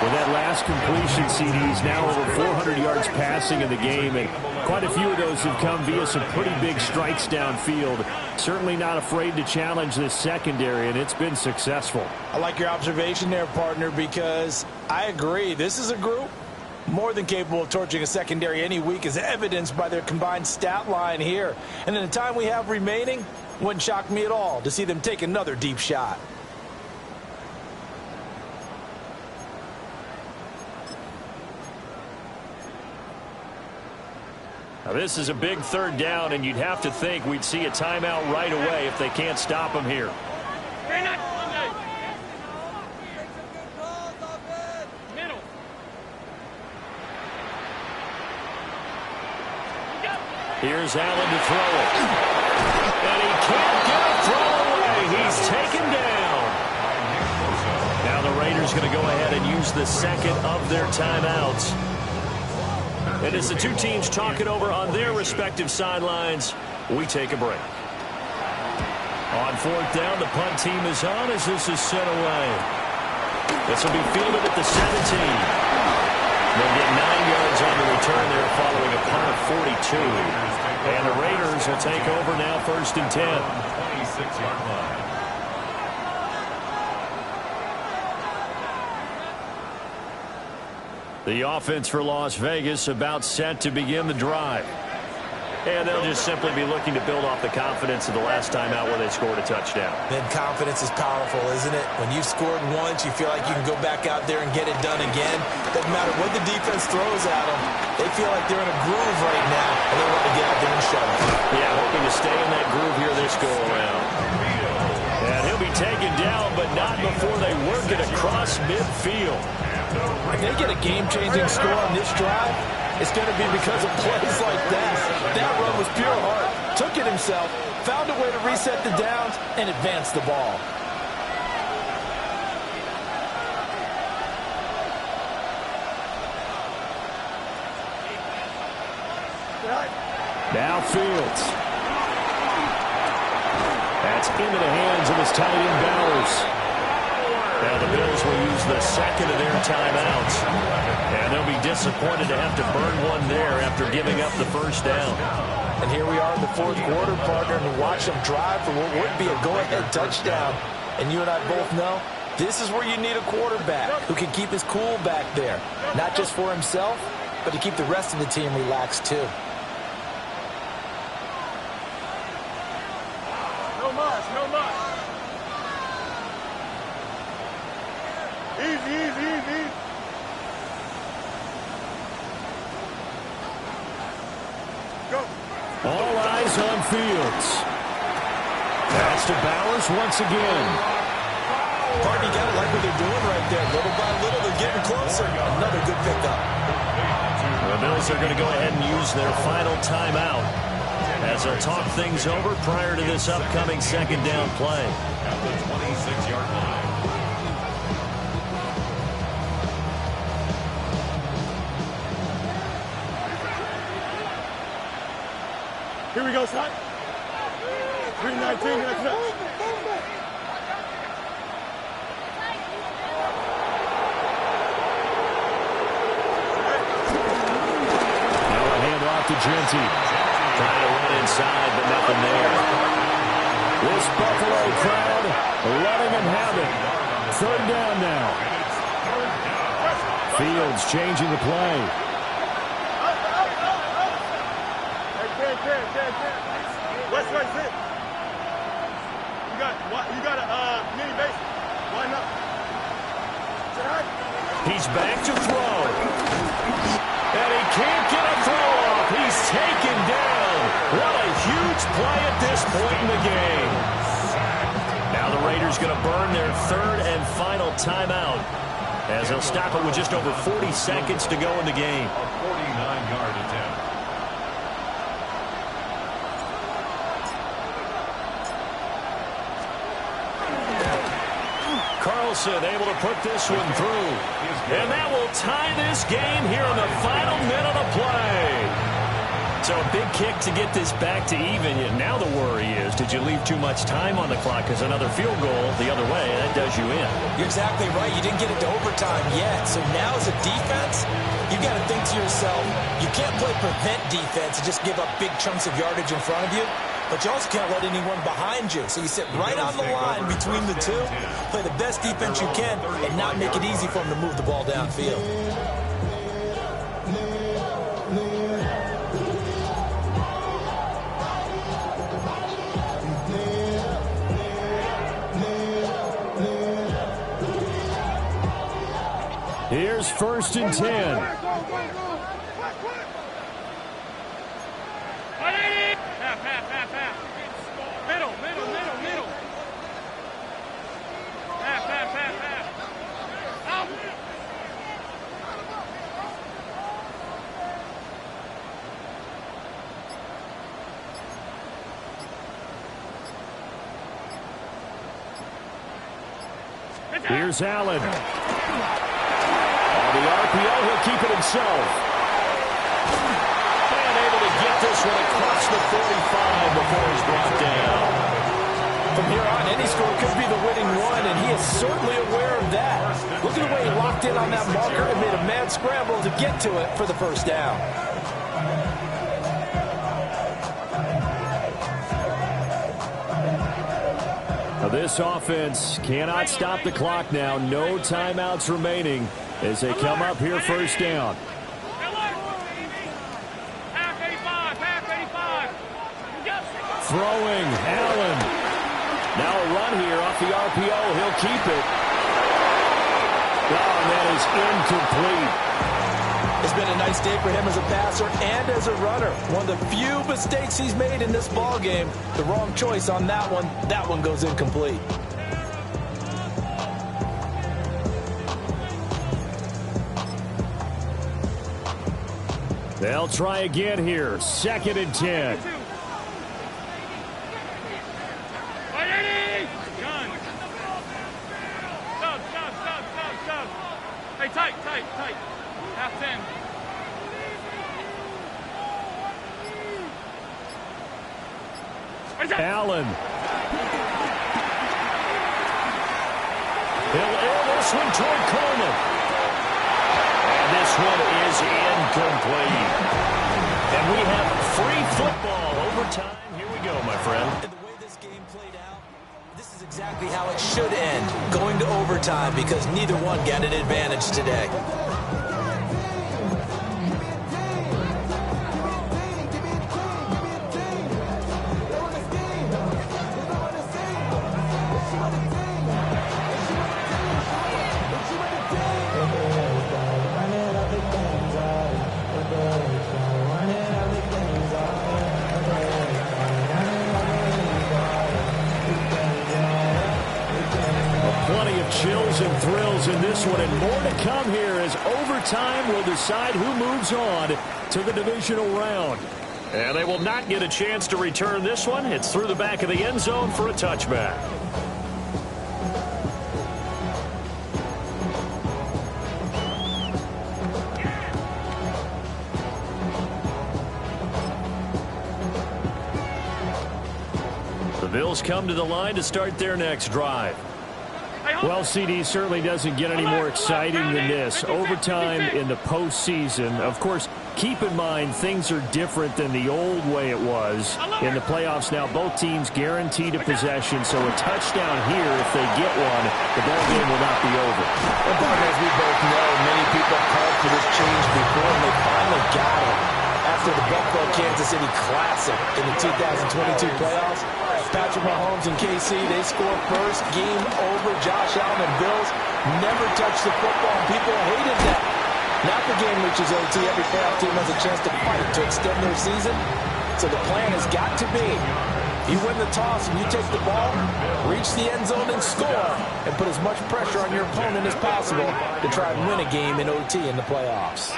B: With that last completion, CD's now over 400 yards passing in the game, and quite a few of those have come via some pretty big strikes downfield. Certainly not afraid to challenge this secondary, and it's been successful.
C: I like your observation there, partner, because I agree. This is a group more than capable of torching a secondary any week, as evidenced by their combined stat line here. And in the time we have remaining, wouldn't shock me at all to see them take another deep shot.
B: Now, this is a big third down, and you'd have to think we'd see a timeout right away if they can't stop them here. Here's Allen to throw it. And he can't get a throw away. He's taken down. Now the Raiders going to go ahead and use the second of their timeouts. And as the two teams talk it over on their respective sidelines, we take a break. On 4th down, the punt team is on as this is sent away. This will be fielded at the 17. They'll get 9 yards on the return there following a punt of 42. And the Raiders will take over now 1st and 10.
D: 26-yard line.
B: The offense for Las Vegas about set to begin the drive. And they'll just simply be looking to build off the confidence of the last time out where they scored a touchdown.
C: Then confidence is powerful, isn't it? When you've scored once, you feel like you can go back out there and get it done again. Doesn't matter what the defense throws at them. They feel like they're in a groove right now, and they want to get out there and show it.
B: Yeah, hoping to stay in that groove here this go-around. And he'll be taken down, but not before they work it across midfield.
C: If they get a game-changing score on this drive, it's going to be because of plays like that. That run was pure heart. Took it himself, found a way to reset the downs, and advance the ball.
B: Now Fields. That's into the hands of his tight end Bowers. Now the Bills will use the second of their timeouts. And they'll be disappointed to have to burn one there after giving up the first down.
C: And here we are in the 4th quarter, partner, and watch them drive for what would be a go-ahead touchdown. And you and I both know this is where you need a quarterback who can keep his cool back there. Not just for himself, but to keep the rest of the team relaxed too.
E: No mas, no mas. Easy, easy, easy. Go.
B: All eyes on Fields. Pass to Bowers once again.
C: Partner, you got to like what they're doing right there. Little by little, they're getting closer. Another good pickup.
B: The Bills are going to go ahead and use their final timeout as they'll talk things over prior to this upcoming second down play.
D: At the 26-yard line.
E: Here we go, son. 319, that's it.
B: Now a Genti.
G: Trying to run inside, but nothing there.
B: This Buffalo crowd letting him have it. Third down now. Fields changing the play.
E: West right sit. You got a mini base. Why not?
B: He's back to throw. And he can't get a throw off. He's taken down. What a huge play at this point in the game.
G: Now the Raiders going to burn their third and final timeout as they'll stop it with just over 40 seconds to go in the game.
D: A 49-yard attempt.
G: Carlson able to put this one through. And that will tie this game here in the final minute of play. So a big kick to get this back to even. Now the worry is, did you leave too much time on the clock? Because another field goal the other way, that does you in.
C: You're exactly right. You didn't get it to overtime yet. So now as a defense, you got to think to yourself, you can't play prevent defense and just give up big chunks of yardage in front of you. But you also can't let anyone behind you. So you sit right on the line between the two, play the best defense you can, and not make it easy for them to move the ball downfield.
B: Here's 1st and 10. Here's Allen. On the RPO, he'll keep it himself.
G: And able to get this one across the 45 before he's brought down.
F: From here on, any score could be the winning one, and he is certainly aware of that. Look at the way he locked in on that marker and made a mad scramble to get to it for the first down.
B: This offense cannot stop the clock now. No timeouts remaining as they come up here 1st down. Throwing, Allen. Now a run here off the RPO. He'll keep it. Oh, and that is incomplete.
C: It's been a nice day for him as a passer and as a runner. One of the few mistakes he's made in this ball game. The wrong choice on that one. That one goes incomplete.
B: They'll try again here. 2nd and 10.
E: Hey, tight. Half 10.
B: Allen. He'll air this one toward Coleman.
G: And this one is incomplete. And we have free football overtime. Here we go, my friend.
C: And the way this game played out, this is exactly how it should end, going to overtime, because neither one got an advantage today.
B: Plenty of chills and thrills in this one, and more to come here as overtime will decide who moves on to the divisional round.
G: And they will not get a chance to return this one. It's through the back of the end zone for a touchback. The Bills come to the line to start their next drive. Well, CD certainly doesn't get any more exciting than this. Overtime in the postseason. Of course, keep in mind things are different than the old way it was. In the playoffs now, both teams guaranteed a possession, so a touchdown here, if they get one, the ball game will not be over.
C: And partners, we both know many people called for this change before, and they finally got it. After the Buffalo-Kansas City Classic in the 2022 playoffs, Patrick Mahomes and KC, they score first, game over. Josh Allen and Bills never touched the football, and people hated that. Now the game reaches OT, every playoff team has a chance to fight to extend their season. So the plan has got to be, you win the toss and you take the ball, reach the end zone and score, and put as much pressure on your opponent as possible to try and win a game in OT in the playoffs.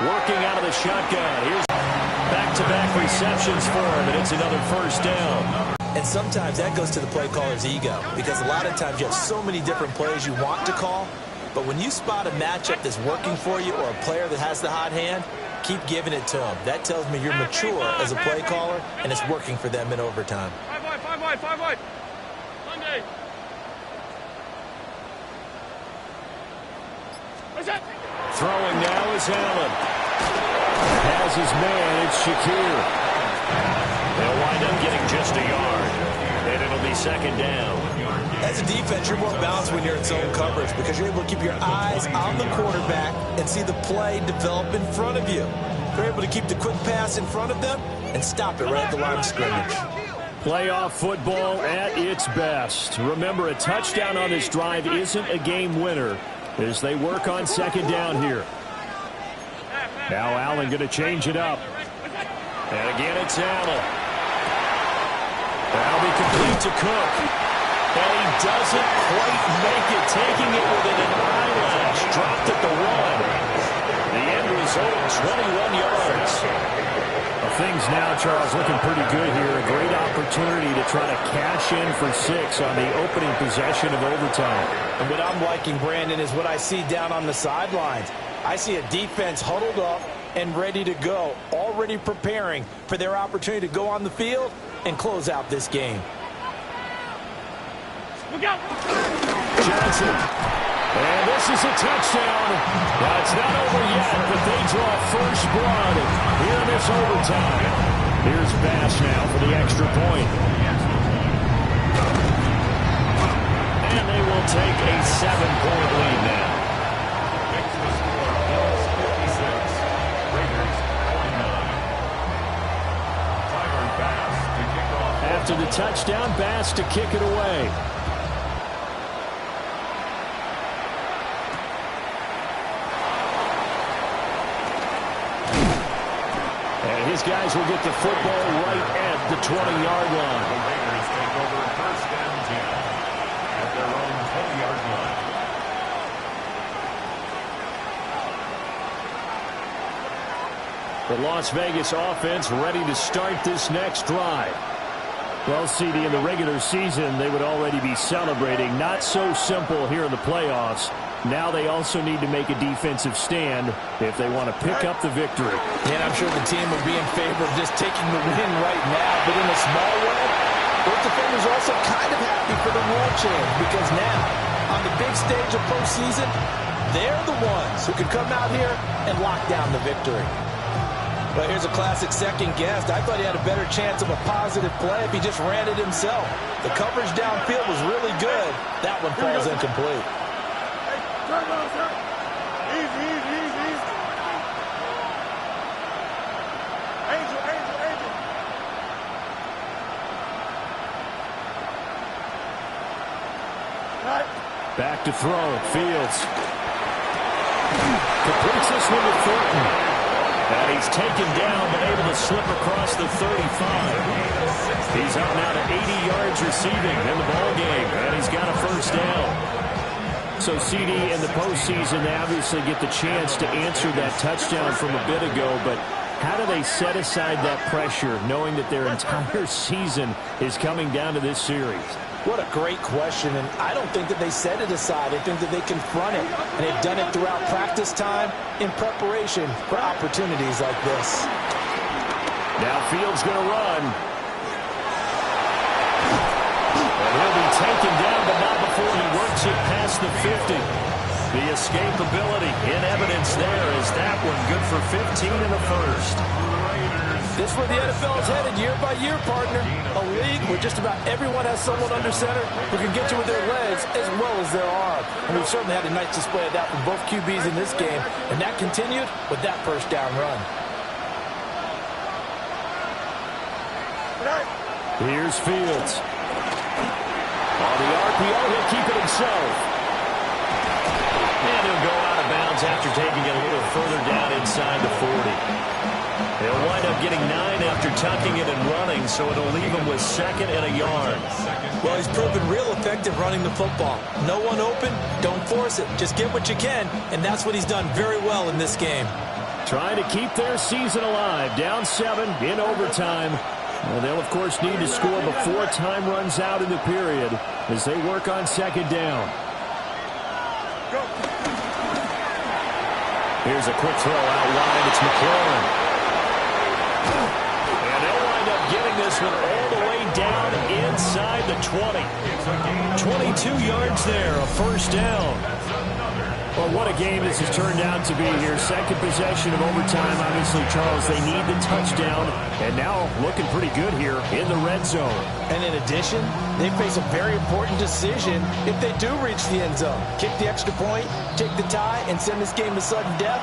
G: Working out of the shotgun. Here's back-to-back receptions for him, and it's another first down.
C: And sometimes that goes to the play caller's ego, because a lot of times you have so many different plays you want to call, but when you spot a matchup that's working for you or a player that has the hot hand, keep giving it to them. That tells me you're mature as a play caller, and it's working for them in overtime.
E: 5 wide. Sunday.
G: Throwing now is Allen. Has his man, it's Shakir. They'll wind up getting just a yard, and it'll be second down.
C: As a defense, you're more balanced when you're in zone coverage because you're able to keep your eyes on the quarterback and see the play develop in front of you. You're able to keep the quick pass in front of them and stop it right at the line of scrimmage.
G: Playoff football at its best. Remember, a touchdown on this drive isn't a game winner as they work on second down here. Now Allen going to change it up. And again, it's Allen. That'll be complete to Cook. And he doesn't quite make it, taking it within an eyelash. Dropped at the 1. The end result, 21 yards. Things now, Charles, looking pretty good here. A great opportunity to try to cash in for 6 on the opening possession of overtime.
C: And what I'm liking, Brandon, is what I see down on the sidelines. I see a defense huddled up and ready to go, already preparing for their opportunity to go on the field and close out this game.
E: Look out!
G: Johnson. And this is a touchdown. Now, it's not over yet, but they draw first blood here in this overtime. Here's Bass now for the extra point. And they will take a 7-point lead now. After the touchdown, Bass to kick it away. His guys will get the football right at the 20-yard line.
D: The Raiders take over first and 10 at their own 20-yard line.
G: The Las Vegas offense ready to start this next drive. Well, CD, in the regular season, they would already be celebrating. Not so simple here in the playoffs. Now they also need to make a defensive stand if they want to pick up the victory.
C: And I'm sure the team would be in favor of just taking the win right now. But in a small way, both defenders are also kind of happy for the rule change because now, on the big stage of postseason, they're the ones who can come out here and lock down the victory. But here's a classic second guess. I thought he had a better chance of a positive play if he just ran it himself. The coverage downfield was really good. That one falls incomplete.
E: Turn on, sir. Easy. Angel. Right.
G: Back to throw. Fields. Completes this one to Thornton. And he's taken down, but able to slip across the 35. He's up now to 80 yards receiving in the ballgame, and he's got a first down. So, CD, in the postseason, they obviously get the chance to answer that touchdown from a bit ago, but How do they set aside that pressure, knowing that their entire season is coming down to this series?
C: What a great question, and I don't think that they set it aside. I think that they confront it, and they've done it throughout practice time in preparation for opportunities like this.
G: Now Fields going to run. And he'll be taken down, but not before he works it past the 50. The escapability in evidence there is that one good for 15 in the first.
F: This is where the NFL is headed year by year, partner. A league where just about everyone has someone under center who can get you with their legs as well as their arm. And we've certainly had a nice display of that from both QBs in this game. And that continued with that first down run.
G: Here's Fields. On the RPO, he'll keep it himself. And he'll go out of bounds after taking it a little further down inside the 40. He'll wind up getting 9 after tucking it and running, so it'll leave him with 2nd and a yard.
C: Well, he's proven real effective running the football. No one open, don't force it. Just get what you can, and that's what he's done very well in this game.
G: Trying to keep their season alive. Down 7 in overtime. Well, they'll, of course, need to score before time runs out in the period as they work on 2nd down. Here's a quick throw out wide. It's McLaurin. And they'll wind up getting this one all the way down inside the 20. 22 yards there, a first down. Well, what a game this has turned out to be here. 2nd possession of overtime. Obviously, Charles, they need the touchdown. And now looking pretty good here in the red zone.
C: And in addition, they face a very important decision if they do reach the end zone. Kick the extra point, take the tie, and send this game to sudden death.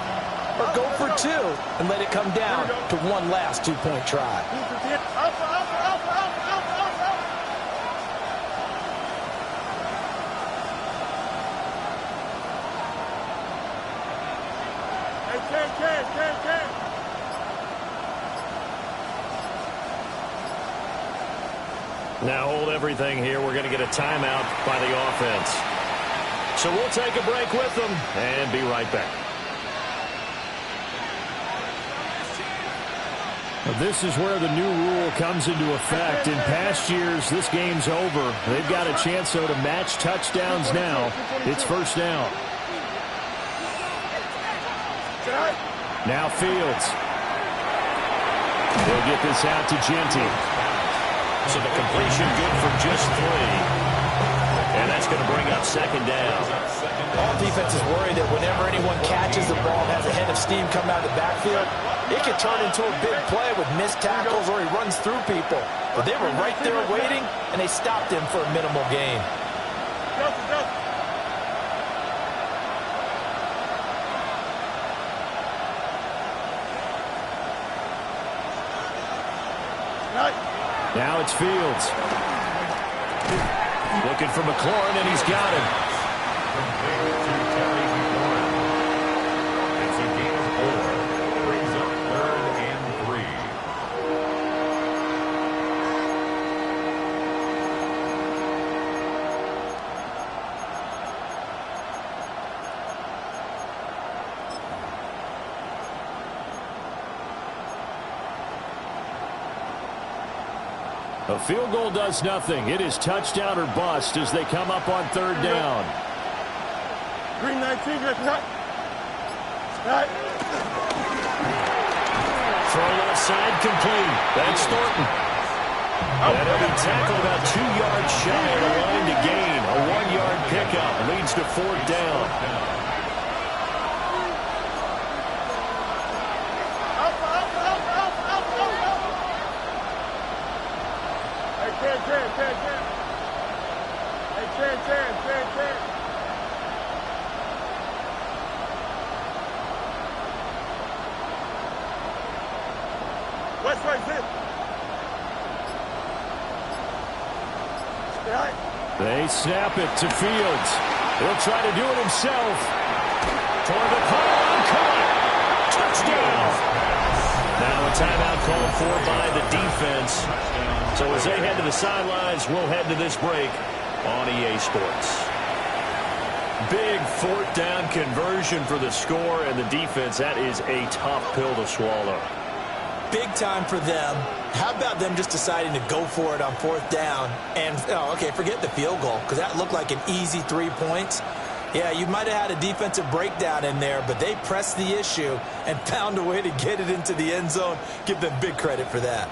C: Or go for 2 and let it come down to one last 2-point try.
G: Now hold everything here. We're going to get a timeout by the offense. So we'll take a break with them and be right back. Well, this is where the new rule comes into effect. In past years, this game's over. They've got a chance, though, to match touchdowns now. It's first down. Now Fields. They'll get this out to Genty. So the completion good for just 3. And that's going to bring up 2nd down.
C: All defenses worry that whenever anyone catches the ball and has a head of steam come out of the backfield, it could turn into a big play with missed tackles or he runs through people. But they were right there waiting, and they stopped him for a minimal gain.
G: Now it's Fields. Looking for McLaurin, and he's got him.
D: It's a gain of 4. Brings up 3rd and 3.
G: A field goal does nothing. It is touchdown or bust as they come up on 3rd down.
E: Green 19,
G: Throw left side complete. That's Thornton. And he'll be tackled about 2 yards shy of the line to gain. A 1-yard pickup leads to 4th down. They snap it to Fields. He'll try to do it himself. Toward the pylon, caught. Touchdown. Now a timeout called for by the defense. So as they head to the sidelines, we'll head to this break on EA Sports. Big 4th down conversion for the score, and the defense, that is a tough pill to swallow.
C: big time for them. How about them just deciding to go for it on 4th down? And, okay, forget the field goal, because that looked like an easy 3 points. Yeah, you might have had a defensive breakdown in there, but they pressed the issue and found a way to get it into the end zone. Give them big credit for that.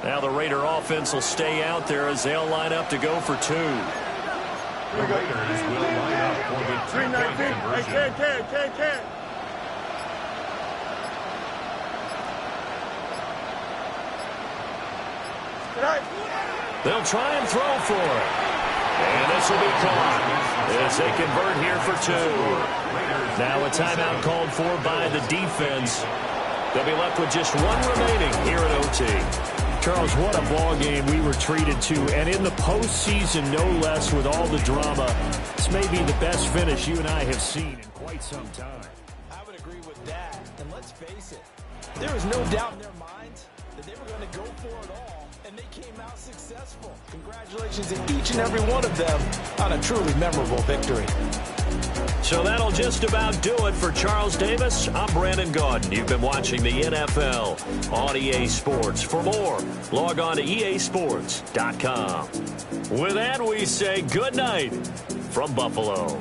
G: Now the Raider offense will stay out there as they'll line up to go for 2.
D: The Raiders will line up for the 2-point conversion.
E: Can.
G: They'll try and throw for it. And this will be caught as they convert here for 2. Now a timeout called for by the defense. They'll be left with just 1 remaining here at OT.
F: Charles, what a ball game we were treated to, and in the postseason, no less, with all the drama. This may be the best finish you and I have seen in quite some time.
C: I would agree with that. And let's face it, there was no doubt in their minds that they were going to go for it all, and they came out successful. Congratulations to each and every one of them on a truly memorable victory.
G: So that'll just about do it for Charles Davis. I'm Brandon Gaudin. You've been watching the NFL on EA Sports. For more, log on to easports.com. With that, we say good night from Buffalo.